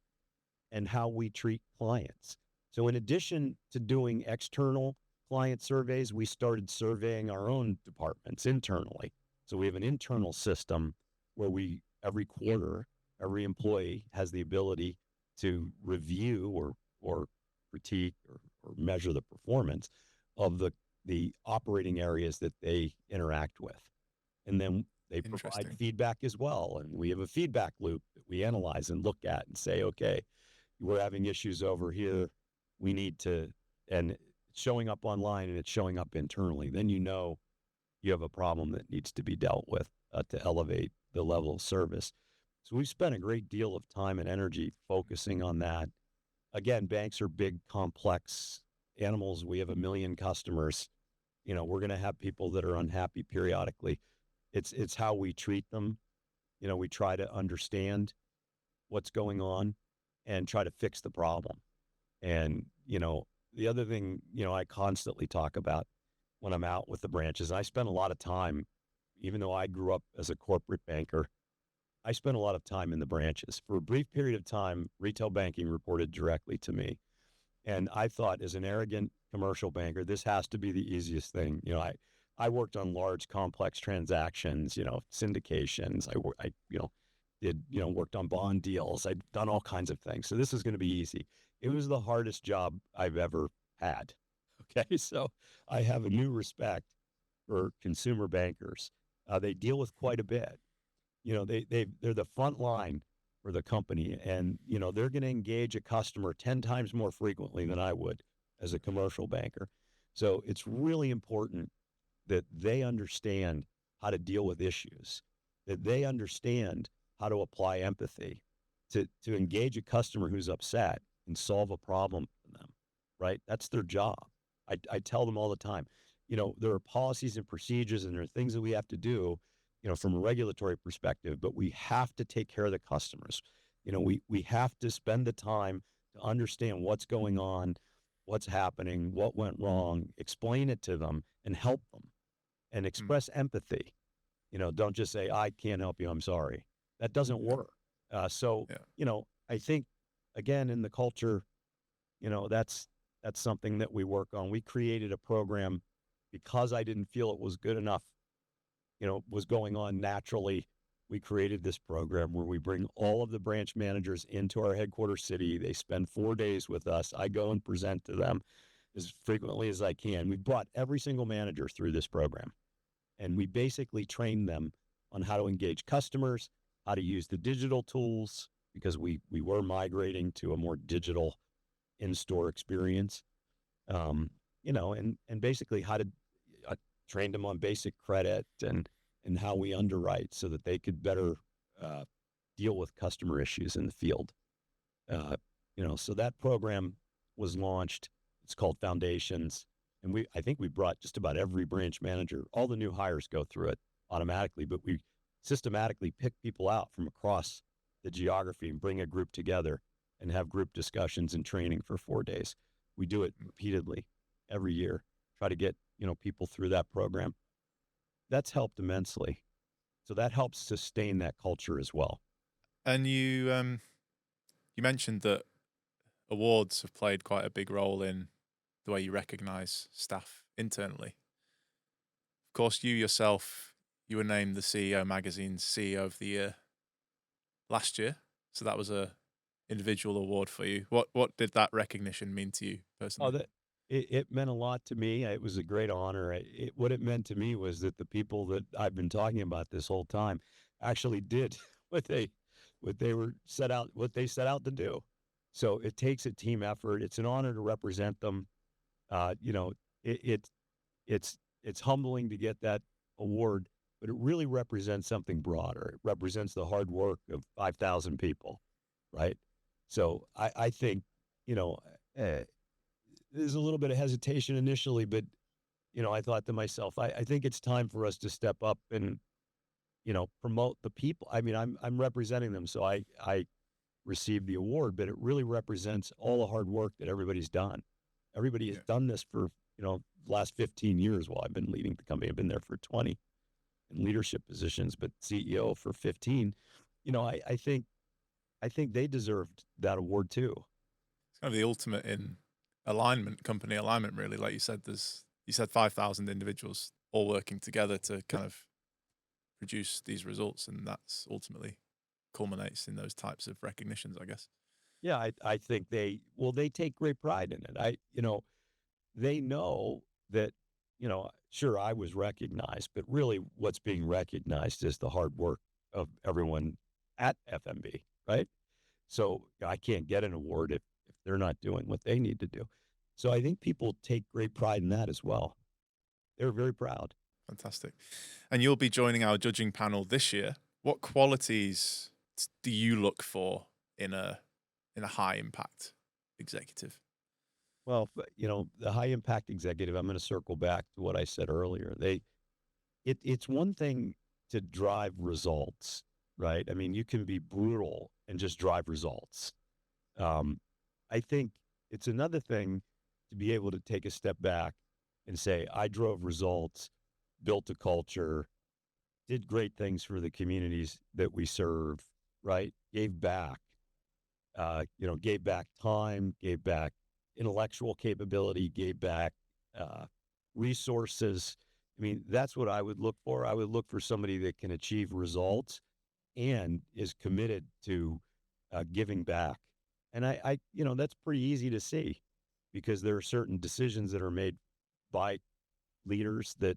and how we treat clients. So in addition to doing external client surveys, we started surveying our own departments internally. So we have an internal system where every quarter, every employee has the ability to review or critique or measure the performance of the operating areas that they interact with. And then they provide Interesting. feedback as well. And we have a feedback loop that we analyze and look at and say, okay, we're having issues over here. We need to, and it's showing up online and it's showing up internally. Then you have a problem that needs to be dealt with to elevate the level of service. So we've spent a great deal of time and energy focusing on that. Again, banks are big, complex animals. We have 1 million customers. We're going to have people that are unhappy periodically. It's how we treat them. We try to understand what's going on and try to fix the problem. And, the other thing, I constantly talk about when I'm out with the branches, I spend a lot of time, even though I grew up as a corporate banker, I spent a lot of time in the branches. For a brief period of time, retail banking reported directly to me. And I thought, as an arrogant commercial banker, this has to be the easiest thing. I worked on large, complex transactions, syndications. Worked on bond deals. I'd done all kinds of things. So this is going to be easy. It was the hardest job I've ever had. Okay. So I have a new respect for consumer bankers. They deal with quite a bit. They're the front line for the company, and they're going to engage a customer 10 times more frequently than I would as a commercial banker. So it's really important that they understand how to deal with issues, that they understand how to apply empathy to engage a customer who's upset and solve a problem for them, right? That's their job. I tell them all the time, there are policies and procedures and there are things that we have to do, from a regulatory perspective, but we have to take care of the customers. We have to spend the time to understand what's going on, what's happening, what went wrong, explain it to them and help them and express empathy. Don't just say, I can't help you, I'm sorry. That doesn't work. So, Yeah. I think, again, in the culture, that's something that we work on. We created a program because I didn't feel it was good enough, was going on naturally. We created this program where we bring all of the branch managers into our headquarters city. They spend 4 days with us. I go and present to them as frequently as I can. We brought every single manager through this program, and we basically trained them on how to engage customers, how to use the digital tools, because we were migrating to a more digital in-store experience, and basically how to train them on basic credit and how we underwrite so that they could better deal with customer issues in the field. So that program was launched. It's called Foundations. And I think we brought just about every branch manager. All the new hires go through it automatically, but we systematically pick people out from across the geography and bring a group together and have group discussions and training for 4 days. We do it repeatedly every year, try to get, people through that program. That's helped immensely. So that helps sustain that culture as well. And you mentioned that awards have played quite a big role in the way you recognise staff internally. Of course, you yourself, you were named the CEO magazine's CEO of the Year last year, so that was a individual award for you. What did that recognition mean to you Oh, personally? that it meant a lot to me. It was a great honor. What it meant to me was that the people that I've been talking about this whole time actually did what they set out to do. So it takes a team effort. It's an honor to represent them. You know, it, it it's humbling to get that award, but it really represents something broader. It represents the hard work of 5,000 people, right? So I think, you know, uh, there's a little bit of hesitation initially, but I thought to myself, I think it's time for us to step up and promote the people. I mean, I'm representing them, so I received the award, but it really represents all the hard work that everybody's done. Everybody has Yeah, done this for the last 15 years while I've been leading the company. I've been there for 20 in leadership positions, but CEO for 15. I think they deserved that award too. it's kind of the ultimate in alignment, company alignment, really. Like you said 5,000 individuals all working together to kind of produce these results, and that's ultimately culminates in those types of recognitions, I guess. Yeah, I think they take great pride in it. They know that, sure, I was recognized, but really what's being recognized is the hard work of everyone at F.N.B, right? So I can't get an award if they're not doing what they need to do. So I think people take great pride in that as well. They're very proud. Fantastic. And you'll be joining our judging panel this year. What qualities do you look for in a high impact executive? Well, the high impact executive, I'm going to circle back to what I said earlier. It's one thing to drive results, right? I mean, you can be brutal and just drive results. Um, I think it's another thing to be able to take a step back and say, I drove results, built a culture, did great things for the communities that we serve, right? Gave back, gave back time, gave back intellectual capability, gave back uh, resources. I mean, that's what I would look for. I would look for somebody that can achieve results and is committed to giving back. And that's pretty easy to see because there are certain decisions that are made by leaders that,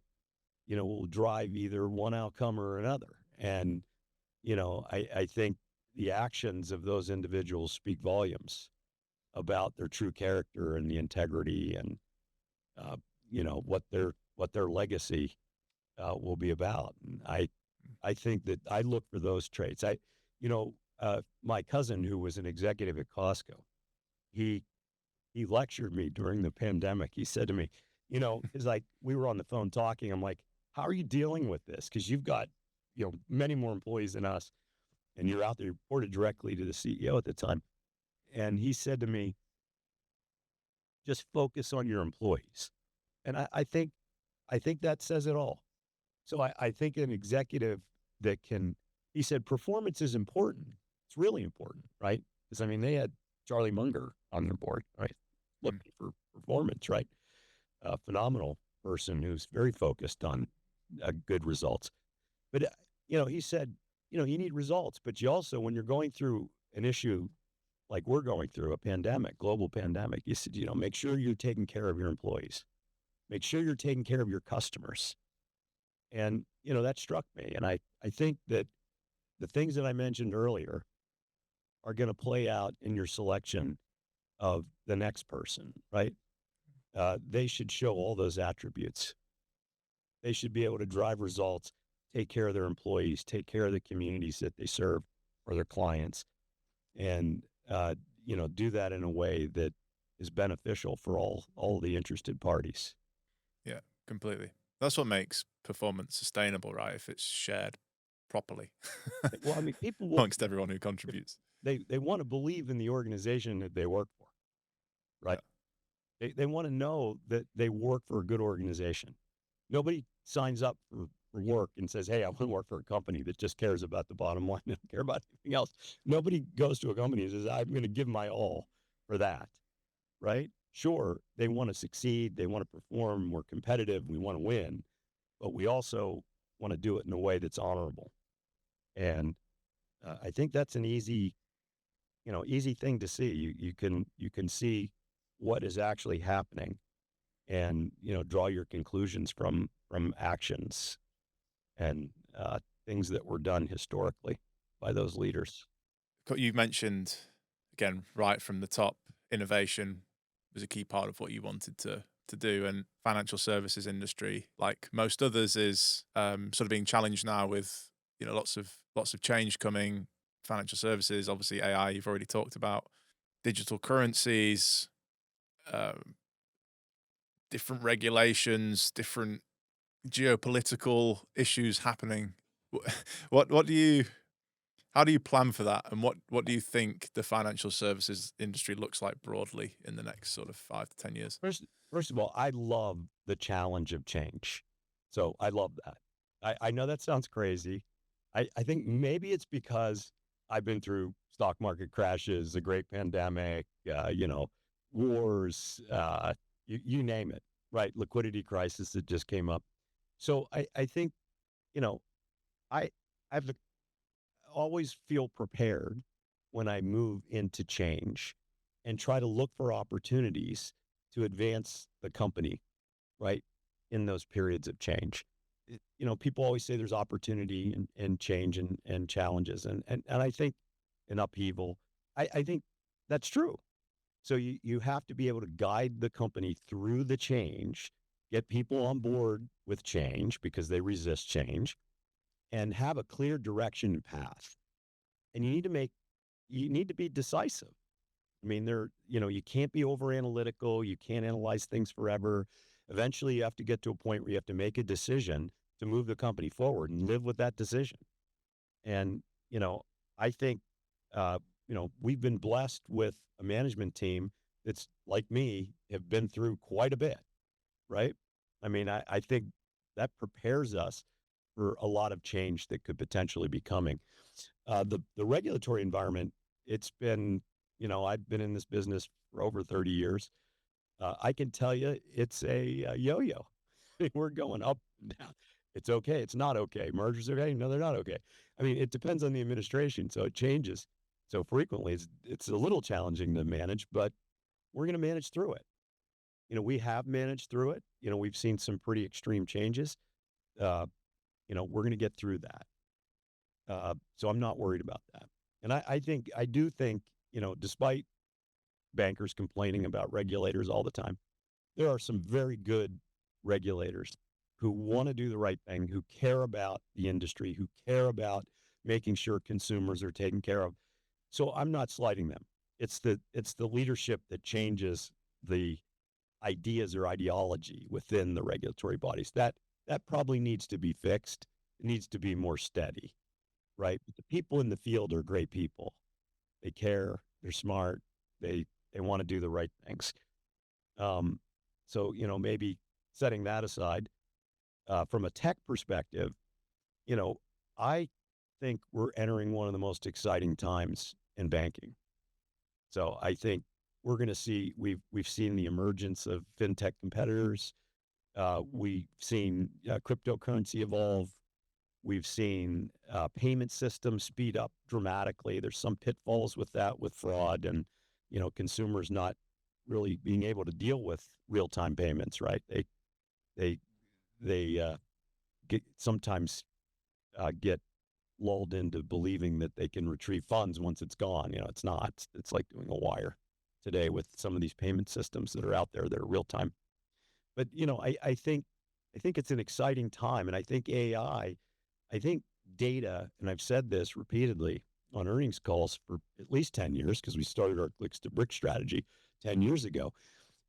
will drive either one outcome or another. And, I think the actions of those individuals speak volumes about their true character and the integrity and, uh, what their legacy will be about. And I think that I look for those traits. My cousin who was an executive at Costco, he he lectured me during the pandemic. He said to me, it's like we were on the phone talking. I'm like, how are you dealing with this? Because you've got, many more employees than us, and you're out there reported directly to the CEO at the time. And he said to me, just focus on your employees. And I think that says it all. So I think an executive that can, he said, performance is important. It's really important, right? Because I mean, they had Charlie Munger on their board, right? Mm. Looking for performance, right? A phenomenal person who's very focused on good results. But, he said, you need results, but you also, when you're going through an issue like we're going through, a pandemic, global pandemic, he said, make sure you're taking care of your employees, make sure you're taking care of your customers. And, that struck me. And I think that the things that I mentioned earlier are going to play out in your selection of the next person, right? They should show all those attributes. They should be able to drive results, take care of their employees, take care of the communities that they serve or their clients, and do that in a way that is beneficial for all the interested parties. Yeah, completely. That's what makes performance sustainable, right? If it's shared properly Well, I mean, people will amongst everyone who contributes. they want to believe in the organization that they work for, Yeah. right? They want to know that they work for a good organization. Nobody signs up for for work and says, hey, I want to work for a company that just cares about the bottom line, don't care about anything else. Nobody goes to a company and says, I'm going to give my all for that, right? Sure, they want to succeed, they want to perform, we're competitive, we want to win, but we also want to do it in a way that's honorable. And I think that's an easy thing to see. You can see what is actually happening, and draw your conclusions from actions and things that were done historically by those leaders. You mentioned again right from the top, innovation was a key part of what you wanted to do, and financial services industry, like most others, is sort of being challenged now with lots of change coming. Financial services, obviously AI, you've already talked about, digital currencies, um, different regulations, different geopolitical issues happening. What do you how do you plan for that, and what do you think the financial services industry looks like broadly in the next sort of 5 to 10 years? First of all, I love the challenge of change. So I love that. I know that sounds crazy. I think maybe it's because I've been through stock market crashes, the great pandemic, wars, you name it, right? Liquidity crisis that just came up. So I think, you know, I have to always feel prepared when I move into change and try to look for opportunities to advance the company, right? In those periods of change. People always say there's opportunity and change and challenges. And I think an upheaval, I think that's true. So you have to be able to guide the company through the change, get people on board with change because they resist change, and have a clear direction and path. And you need to be decisive. I mean, you can't be over analytical. You can't analyze things forever. Eventually, you have to get to a point where you have to make a decision to move the company forward and live with that decision. And, I think, we've been blessed with a management team that's like me, have been through quite a bit, right? I mean, I think that prepares us for a lot of change that could potentially be coming. The regulatory environment, it's been, I've been in this business for over 30 years. I can tell you it's a yo-yo. We're going up and down. It's okay. It's not okay. Mergers are okay. No, they're not okay. I mean, it depends on the administration, so it changes so frequently. It's a little challenging to manage, but we're going to manage through it. We have managed through it. We've seen some pretty extreme changes. Uh, we're going to get through that. So I'm not worried about that. And I do think, despite bankers complaining about regulators all the time, there are some very good regulators who want to do the right thing, who care about the industry, who care about making sure consumers are taken care of. So I'm not slighting them. It's the leadership that changes the ideas or ideology within the regulatory bodies. That probably needs to be fixed. It needs to be more steady, right? But the people in the field are great people. They care. They're smart. They want to do the right things. Um, so maybe setting that aside, from a tech perspective, you know, I think we're entering one of the most exciting times in banking. So I think we're going to see we've seen the emergence of fintech competitors. We've seen cryptocurrency evolve. We've seen payment systems speed up dramatically. There's some pitfalls with that, with fraud and consumers not really being able to deal with real time payments. Right? They get sometimes get lulled into believing that they can retrieve funds once it's gone. It's not. It's like doing a wire today with some of these payment systems that are out there that are real time. But I think it's an exciting time, and I think AI. I think data, and I've said this repeatedly on earnings calls for at least 10 years because we started our clicks to brick strategy 10 years ago,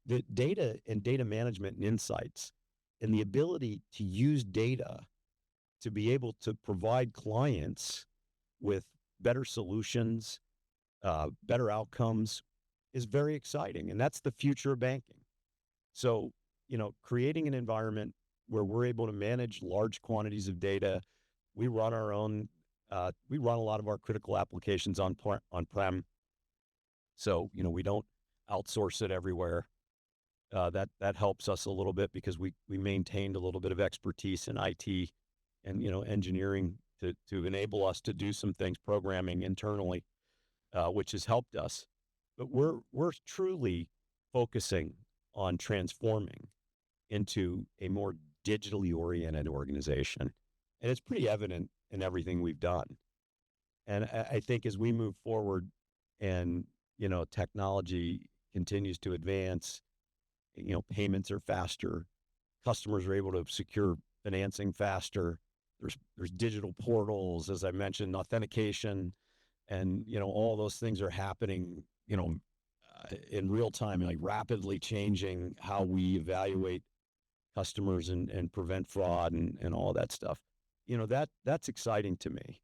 that data and data management and insights and the ability to use data to be able to provide clients with better solutions, better outcomes is very exciting. And that's the future of banking. So, creating an environment where we're able to manage large quantities of data. We run our own, we run a lot of our critical applications on-prem. So, we don't outsource it everywhere. That helps us a little bit because we maintained a little bit of expertise in IT and, engineering to enable us to do some things, programming internally, which has helped us. But we're truly focusing on transforming into a more digitally oriented organization. And it's pretty evident in everything we've done. And I think as we move forward and, technology continues to advance, payments are faster, customers are able to secure financing faster. There's digital portals, as I mentioned, authentication, and, all those things are happening, in real time, like rapidly changing how we evaluate customers and prevent fraud and all that stuff. That's exciting to me.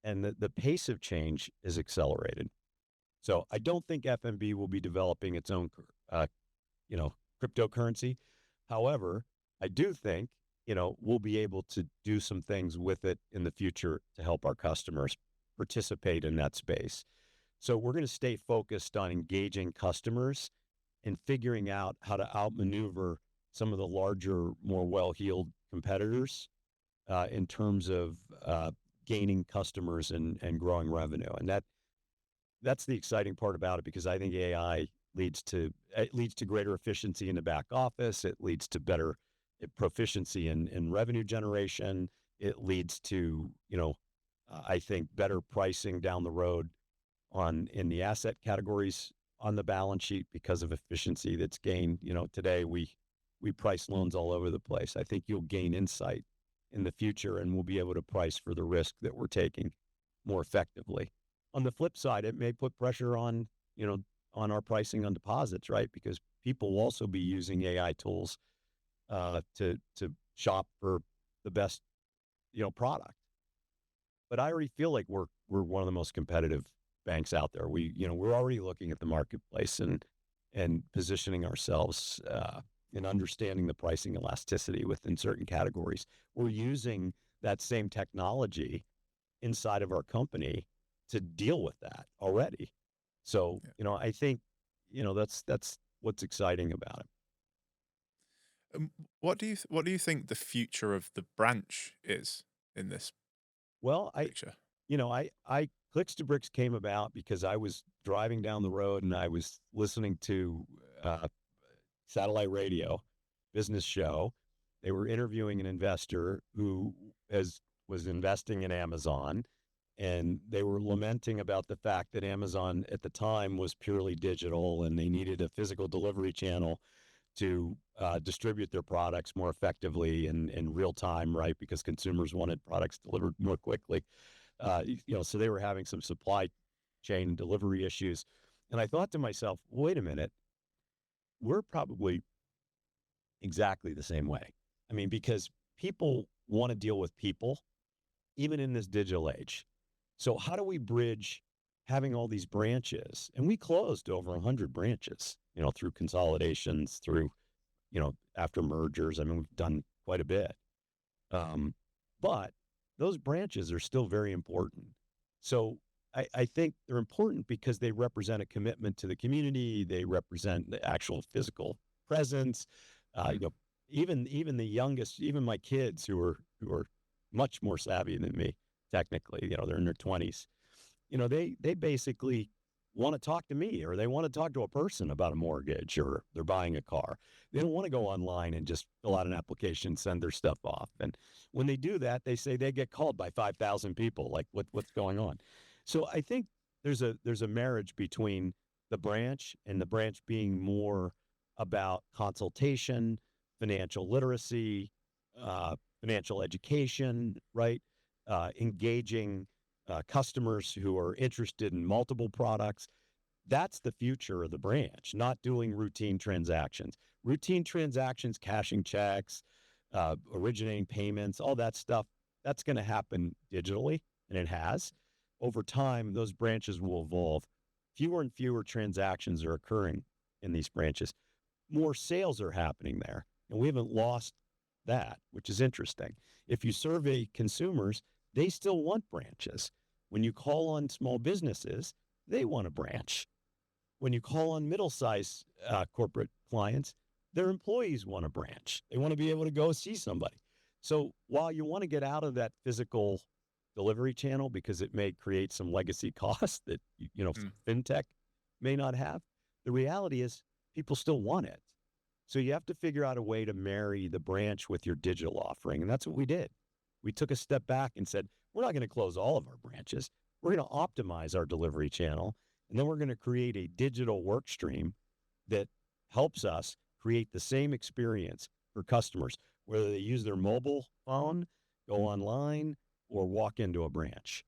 And the pace of change is accelerated. So I don't think F.N.B will be developing its own, cryptocurrency. However, I do think, we'll be able to do some things with it in the future to help our customers participate in that space. So we're going to stay focused on engaging customers and figuring out how to outmaneuver some of the larger, more well-heeled competitors in terms of gaining customers and growing revenue. And that's the exciting part about it, because I think AI leads to greater efficiency in the back office. It leads to better proficiency in revenue generation. It leads to, I think, better pricing down the road in the asset categories on the balance sheet because of efficiency that's gained. Today we price loans all over the place. I think you'll gain insight in the future, and we'll be able to price for the risk that we're taking more effectively. On the flip side, it may put pressure on our pricing on deposits, right? Because people will also be using AI tools to shop for the best, product. But I already feel like we're one of the most competitive banks out there. We're already looking at the marketplace and positioning ourselves and understanding the pricing elasticity within certain categories. We're using that same technology inside of our company to deal with that already. So, I think, that's what's exciting about it. What do you think the future of the branch is in this Well, picture? Clicks to Bricks came about because I was driving down the road and I was listening to satellite radio business show. They were interviewing an investor who was investing in Amazon, and they were lamenting about the fact that Amazon at the time was purely digital and they needed a physical delivery channel to distribute their products more effectively and in real time, right? Because consumers wanted products delivered more quickly. So they were having some supply chain delivery issues. And I thought to myself, wait a minute, we're probably exactly the same way. I mean, because people want to deal with people, even in this digital age. So how do we bridge having all these branches? And we closed over 100 branches, through consolidations, through, after mergers. I mean, we've done quite a bit. But those branches are still very important. So I think they're important because they represent a commitment to the community. They represent the actual physical presence. Even the youngest, even my kids who are much more savvy than me, technically, they're in their 20s. They basically want to talk to me, or they want to talk to a person about a mortgage, or they're buying a car. They don't want to go online and just fill out an application, send their stuff off. And when they do that, they say they get called by 5,000 people. Like, what's going on? So I think there's a marriage between the branch and the branch being more about consultation, financial literacy, financial education, right? Engaging customers who are interested in multiple products. That's the future of the branch, not doing routine transactions. Routine transactions, cashing checks, originating payments, all that stuff, that's going to happen digitally, and it has. Over time, those branches will evolve. Fewer and fewer transactions are occurring in these branches. More sales are happening there, and we haven't lost that, which is interesting. If you survey consumers, they still want branches. When you call on small businesses, they want a branch. When you call on middle-sized corporate clients, their employees want a branch. They want to be able to go see somebody. So while you want to get out of that physical delivery channel because it may create some legacy costs that fintech may not have, the reality is people still want it. So you have to figure out a way to marry the branch with your digital offering, and that's what we did. We took a step back and said, we're not going to close all of our branches. We're going to optimize our delivery channel, and then we're going to create a digital work stream that helps us create the same experience for customers, whether they use their mobile phone, go online, or walk into a branch.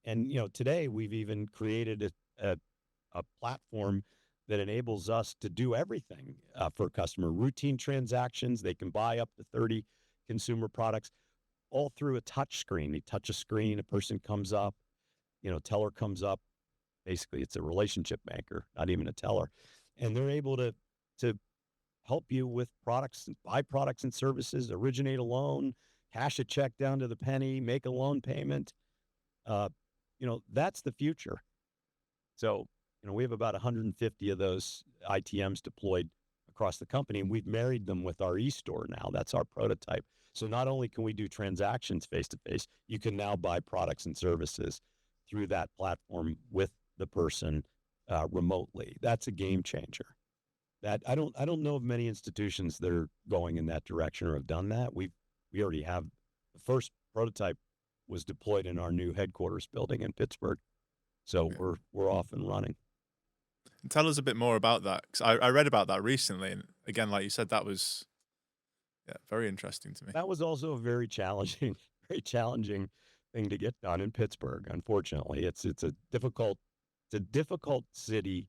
And today we've even created a platform that enables us to do everything for a customer. Routine transactions, they can buy up to 30 consumer products, all through a touch screen. You touch a screen, a person comes up, teller comes up. Basically, it's a relationship banker, not even a teller. And they're able to help you with products, buy products and services, originate a loan, cash a check down to the penny, make a loan payment. That's the future. So, we have about 150 of those ITMs deployed across the company, and we've married them with our e-store now. That's our prototype. So not only can we do transactions face-to-face, you can now buy products and services through that platform with the person remotely. That's a game changer. That I don't know of many institutions that are going in that direction or have done that. We already have. The first prototype was deployed in our new headquarters building in Pittsburgh. So we're off and running. And tell us a bit more about that, because I read about that recently, and again, like you said, that was very interesting to me. That was also a very challenging thing to get done in Pittsburgh. Unfortunately, it's a difficult city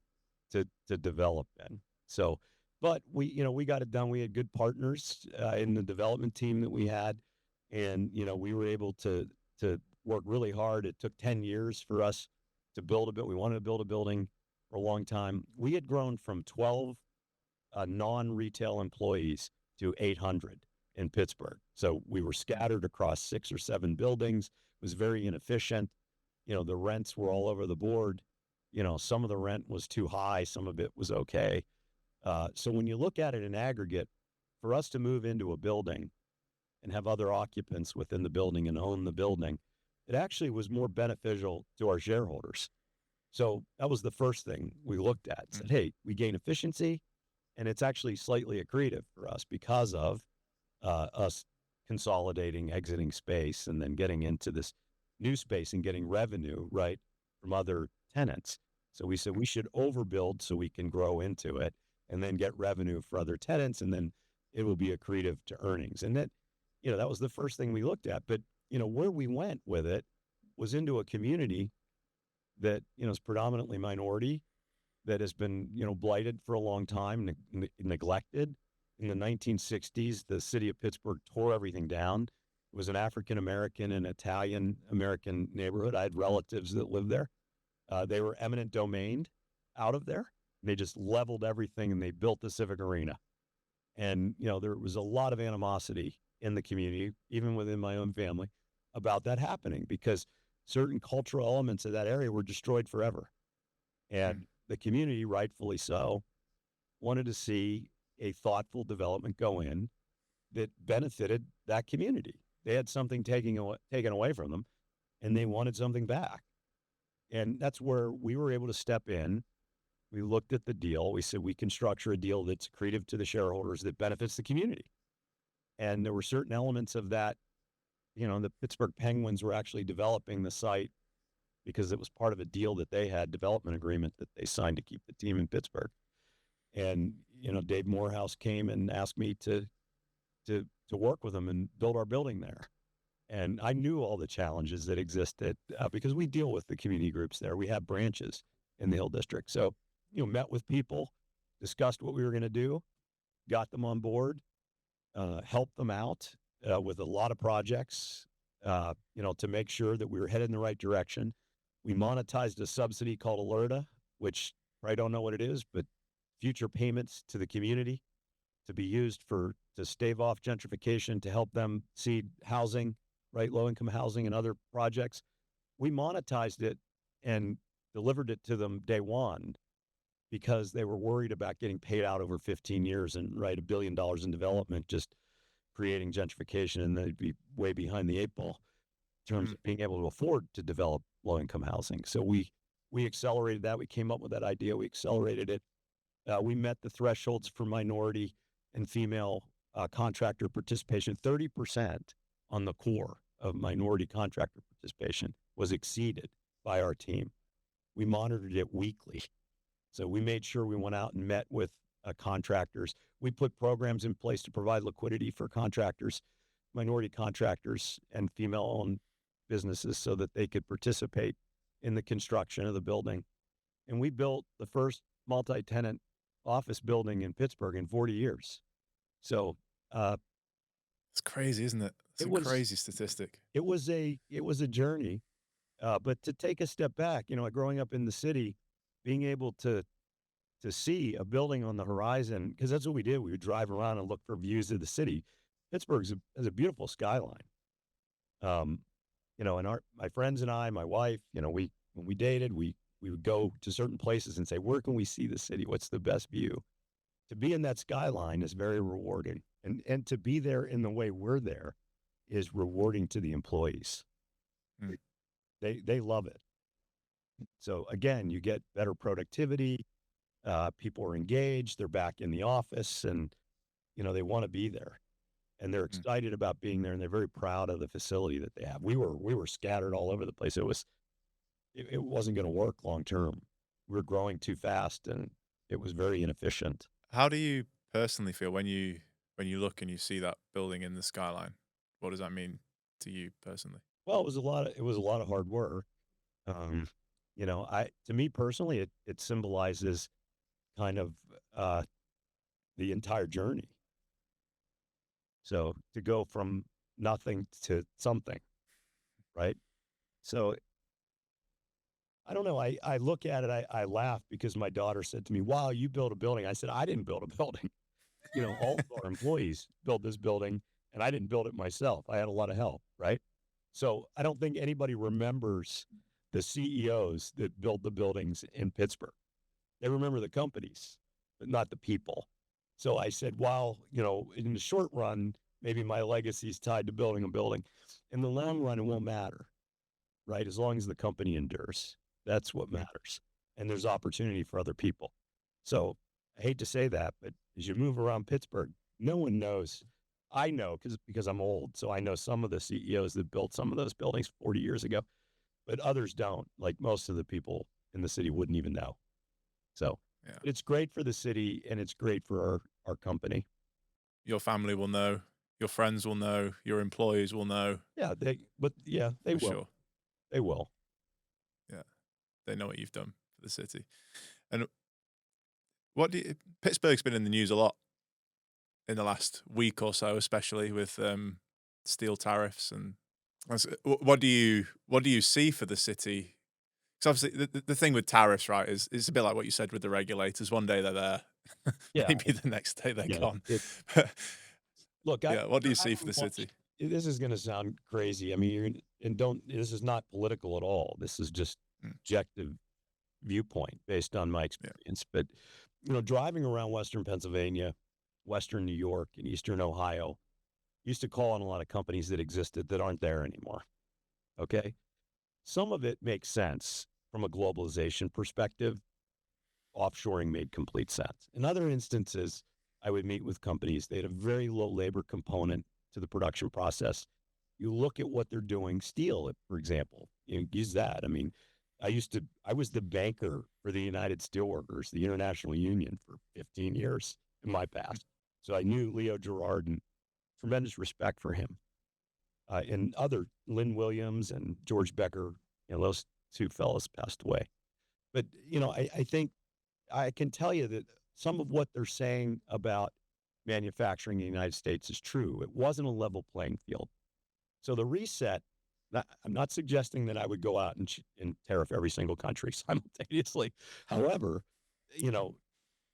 to develop in. So, but we got it done. We had good partners in the development team that we had, and we were able to work really hard. It took 10 years for us to build a bit. We wanted to build a building for a long time. We had grown from 12 non-retail employees to 800 in Pittsburgh. So we were scattered across 6 or 7 buildings. It was very inefficient. The rents were all over the board. Some of the rent was too high. Some of it was okay. So when you look at it in aggregate, for us to move into a building and have other occupants within the building and own the building, it actually was more beneficial to our shareholders. So that was the first thing we looked at. Said, hey, we gain efficiency, and it's actually slightly accretive for us because of us consolidating, exiting space, and then getting into this new space and getting revenue, right, from other tenants. So we said we should overbuild so we can grow into it and then get revenue for other tenants, and then it will be accretive to earnings. And that was the first thing we looked at. But, where we went with it was into a community that, is predominantly minority, that has been, blighted for a long time, neglected. In the 1960s, the city of Pittsburgh tore everything down. It was an African-American and Italian-American neighborhood. I had relatives that lived there. They were eminent domained out of there. They just leveled everything, and they built the Civic Arena. And, there was a lot of animosity in the community, even within my own family, about that happening because certain cultural elements of that area were destroyed forever. And the community, rightfully so, wanted to see a thoughtful development go in that benefited that community. They had something taken away from them, and they wanted something back. And that's where we were able to step in. We looked at the deal. We said we can structure a deal that's accretive to the shareholders that benefits the community. And there were certain elements of that. The Pittsburgh Penguins were actually developing the site because it was part of a deal that they had, development agreement that they signed to keep the team in Pittsburgh. And, Dave Morehouse came and asked me to work with him and build our building there. And I knew all the challenges that existed because we deal with the community groups there. We have branches in the Hill District. So, met with people, discussed what we were going to do, got them on board, helped them out with a lot of projects, to make sure that we were headed in the right direction. We monetized a subsidy called Alerta, which I don't know what it is, but future payments to the community to be used to stave off gentrification, to help them seed housing, right? Low income housing and other projects. We monetized it and delivered it to them day one because they were worried about getting paid out over 15 years and right $1 billion in development, just creating gentrification, and they'd be way behind the eight ball in terms of being able to afford to develop low income housing. So we accelerated that. We came up with that idea. We accelerated it. We met the thresholds for minority and female contractor participation. 30% on the core of minority contractor participation was exceeded by our team. We monitored it weekly. So we made sure we went out and met with contractors. We put programs in place to provide liquidity for contractors, minority contractors, and female-owned businesses so that they could participate in the construction of the building. And we built the first multi-tenant office building in Pittsburgh in 40 years. So it's crazy, isn't it? It's a crazy statistic. It was a journey, but to take a step back, growing up in the city, being able to see a building on the horizon, because that's what we did. We would drive around and look for views of the city. Pittsburgh has a beautiful skyline. And my friends and I, my wife, when we dated, we would go to certain places and say, where can we see the city? What's the best view? To be in that skyline is very rewarding. And to be there in the way we're there is rewarding to the employees. Mm. They love it. So again, you get better productivity. People are engaged. They're back in the office, and they want to be there, and they're excited about being there, and they're very proud of the facility that they have. We were scattered all over the place. It wasn't going to work long term. We were growing too fast, and it was very inefficient. How do you personally feel when you look and you see that building in the skyline? What does that mean to you personally? Well, it was a lot of hard work. To me personally, it symbolizes kind of the entire journey. So to go from nothing to something, right? So I don't know. I look at it, I laugh because my daughter said to me, wow, you built a building. I said, I didn't build a building. All of our employees built this building, and I didn't build it myself. I had a lot of help, right? So I don't think anybody remembers the CEOs that built the buildings in Pittsburgh. They remember the companies, but not the people. So I said, wow, in the short run, maybe my legacy is tied to building a building. In the long run, it won't matter, right? As long as the company endures, that's what matters. And there's opportunity for other people. So I hate to say that, but as you move around Pittsburgh, no one knows. I know because I'm old, so I know some of the CEOs that built some of those buildings 40 years ago, but others don't. Like most of the people in the city wouldn't even know. So It's great for the city, and it's great for our company. Your family will know, your friends will know, your employees will know. Yeah, they will. Sure. They will. Yeah, they know what you've done for the city. And Pittsburgh's been in the news a lot in the last week or so, especially with steel tariffs. And what do you see for the city? Because obviously the thing with tariffs, right, is it's a bit like what you said with the regulators. One day they're there, maybe the next day they're gone. Look, what do you see for the city? This is going to sound crazy. I mean, this is not political at all. This is just objective viewpoint based on my experience. But, driving around Western Pennsylvania, Western New York, and Eastern Ohio, used to call on a lot of companies that existed that aren't there anymore. Okay. Some of it makes sense from a globalization perspective. Offshoring made complete sense. In other instances, I would meet with companies. They had a very low labor component to the production process. You look at what they're doing, steel, for example, use that. I mean, I was the banker for the United Steelworkers, the International Union, for 15 years in my past. So I knew Leo Gerard, and tremendous respect for him. And other, Lynn Williams and George Becker, those two fellows passed away. But, I think I can tell you that some of what they're saying about manufacturing in the United States is true. It wasn't a level playing field. So the reset, I'm not suggesting that I would go out and tariff every single country simultaneously. However,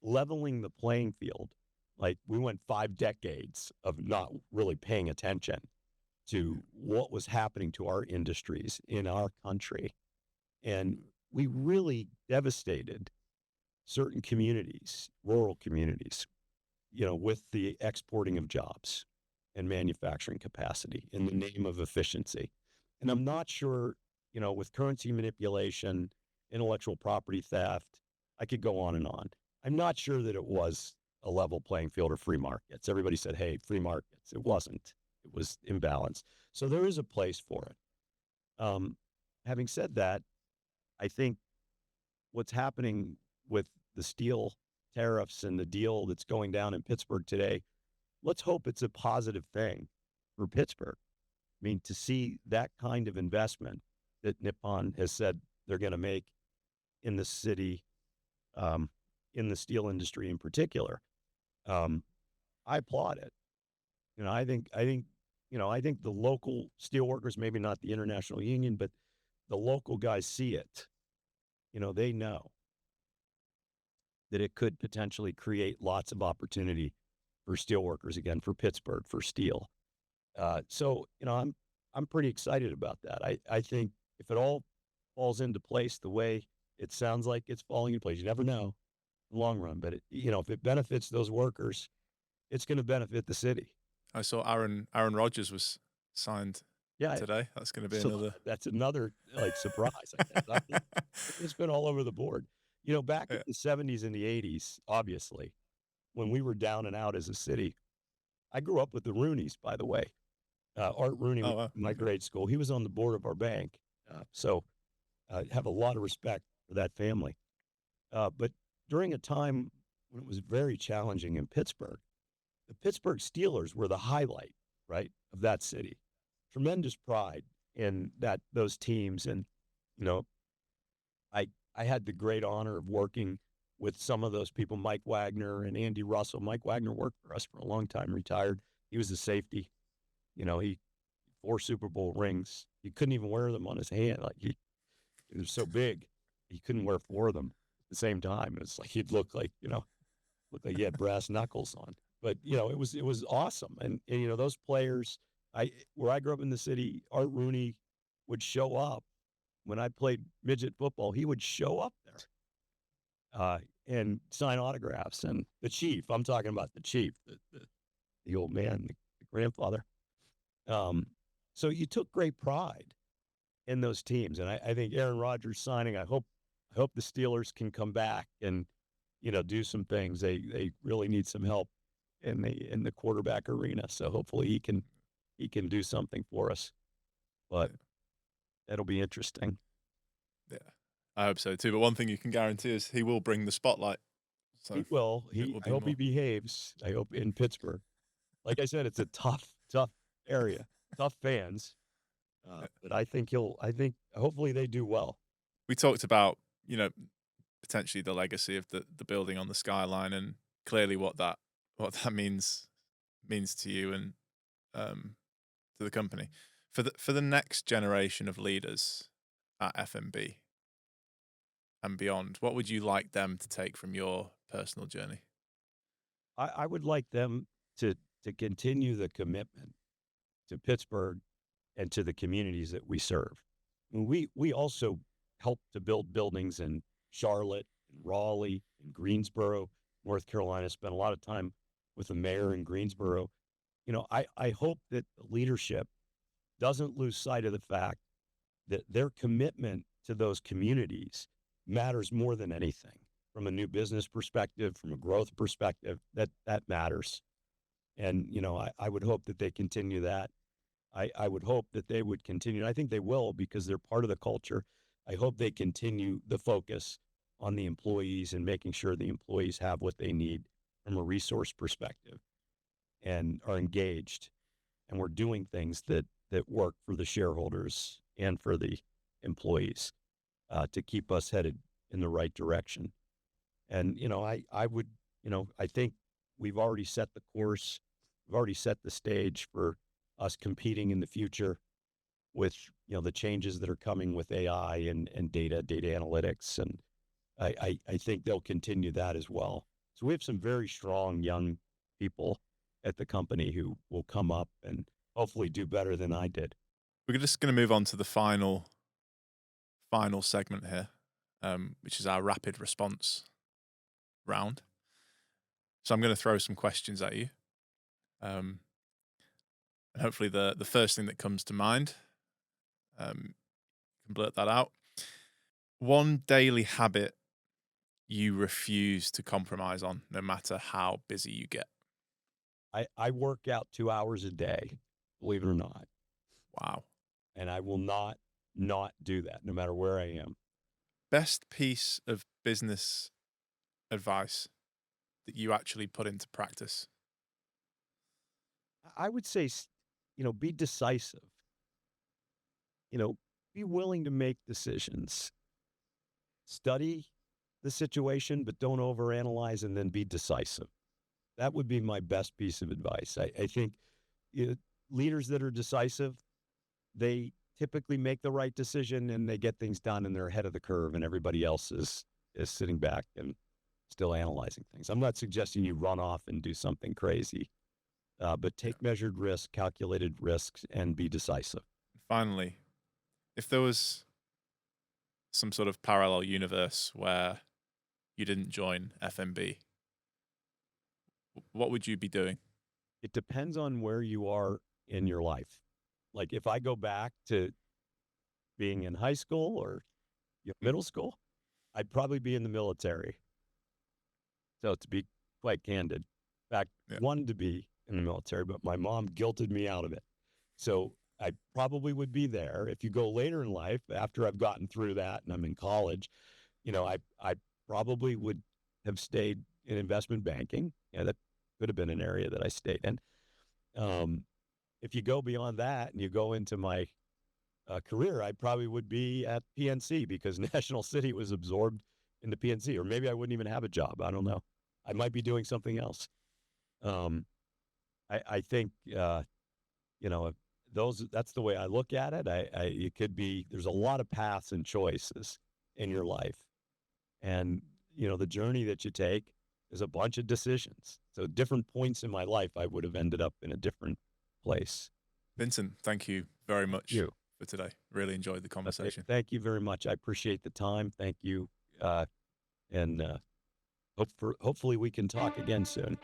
leveling the playing field Like we went 5 decades of not really paying attention to what was happening to our industries in our country. And we really devastated certain communities, rural communities, with the exporting of jobs and manufacturing capacity in the name of efficiency. And I'm not sure, with currency manipulation, intellectual property theft, I could go on and on. I'm not sure that it was a level playing field or free markets. Everybody said, hey, free markets. It wasn't. It was imbalanced. So there is a place for it. Having said that, I think what's happening with the steel tariffs and the deal that's going down in Pittsburgh today, let's hope it's a positive thing for Pittsburgh. I mean, to see that kind of investment that Nippon has said they're going to make in the city, in the steel industry in particular, I applaud it. I think the local steelworkers, maybe not the international union, but the local guys see it. They know that it could potentially create lots of opportunity for steelworkers again, for Pittsburgh, for steel. So I'm pretty excited about that. I think if it all falls into place the way it sounds like it's falling into place, you never know in the long run, but if it benefits those workers, it's going to benefit the city. I saw Aaron Rodgers was signed Yeah. today. That's going to be So another. that's another surprise, I guess. It's been all over the board. Back in the 70s and the 80s, obviously, when we were down and out as a city, I grew up with the Rooneys, by the way. Art Rooney Oh, was wow. in my grade school. He was on the board of our bank. So I have a lot of respect for that family. But during a time when it was very challenging in Pittsburgh, the Pittsburgh Steelers were the highlight, right, of that city. Tremendous pride in those teams. And, you know, I had the great honor of working with some of those people, Mike Wagner and Andy Russell. Mike Wagner worked for us for a long time, retired. He was a safety. He 4 Super Bowl rings. He couldn't even wear them on his hand. Like he was so big, he couldn't wear 4 of them at the same time. It's like he'd look like he had brass knuckles on. But it was awesome. And those players. Where I grew up in the city, Art Rooney would show up when I played midget football. He would show up there and sign autographs. And the chief, I'm talking about the chief, the old man, the grandfather. So you took great pride in those teams, and I think Aaron Rodgers signing. I hope the Steelers can come back and do some things. They really need some help in the quarterback arena. So hopefully he can do something for us. But that'll be interesting. Yeah, I hope so too. But one thing you can guarantee is he will bring the spotlight. So He will. I hope more. he behaves. I hope in Pittsburgh. Like I said, it's a tough area, tough fans. But I think hopefully they do well. We talked about, potentially the legacy of the building on the skyline, and clearly what that means to you and to the company. For the next generation of leaders at F.N.B. and beyond, what would you like them to take from your personal journey? I would like them to continue the commitment to Pittsburgh and to the communities that we serve. And we also help to build buildings in Charlotte, in Raleigh, in Greensboro, North Carolina. Spent a lot of time with the mayor in Greensboro. I hope that the leadership doesn't lose sight of the fact that their commitment to those communities matters more than anything. From a new business perspective, from a growth perspective, that matters. And, I would hope that they continue that. I would hope that they would continue. I think they will because they're part of the culture. I hope they continue the focus on the employees and making sure the employees have what they need from a resource perspective and are engaged. And we're doing things that work for the shareholders and for the employees to keep us headed in the right direction. And, I would, I think we've already set the course. We've already set the stage for us competing in the future with, the changes that are coming with AI and data analytics. And I think they'll continue that as well. So we have some very strong young people at the company who will come up and hopefully do better than I did. We're just going to move on to the final segment here, which is our rapid response round. So I'm going to throw some questions at you. And hopefully the first thing that comes to mind, you can blurt that out. One daily habit you refuse to compromise on, no matter how busy you get. I work out 2 hours a day, believe it or not, Wow. and I will not do that no matter where I am. Best piece of business advice that you actually put into practice? I would say, be decisive. Be willing to make decisions. Study the situation, but don't overanalyze, and then be decisive. That would be my best piece of advice. I think leaders that are decisive, they typically make the right decision and they get things done and they're ahead of the curve, and everybody else is sitting back and still analyzing things. I'm not suggesting you run off and do something crazy, but take measured risks, calculated risks, and be decisive. Finally, if there was some sort of parallel universe where you didn't join F.N.B, what would you be doing? It depends on where you are in your life. Like if I go back to being in high school or middle school, I'd probably be in the military. So to be quite candid, in fact, wanted to be in the military, but my mom guilted me out of it. So I probably would be there. If you go later in life, after I've gotten through that and I'm in college, I probably would have stayed in investment banking. Yeah, that could have been an area that I stayed in. If you go beyond that and you go into my career, I probably would be at PNC because National City was absorbed into PNC, or maybe I wouldn't even have a job. I don't know. I might be doing something else. I think that's the way I look at it. It could be, there's a lot of paths and choices in your life, and the journey that you take is a bunch of decisions. So different points in my life, I would have ended up in a different place. Vincent, thank you very much for today. Really enjoyed the conversation. Thank you very much. I appreciate the time. Thank you. And hopefully we can talk again soon.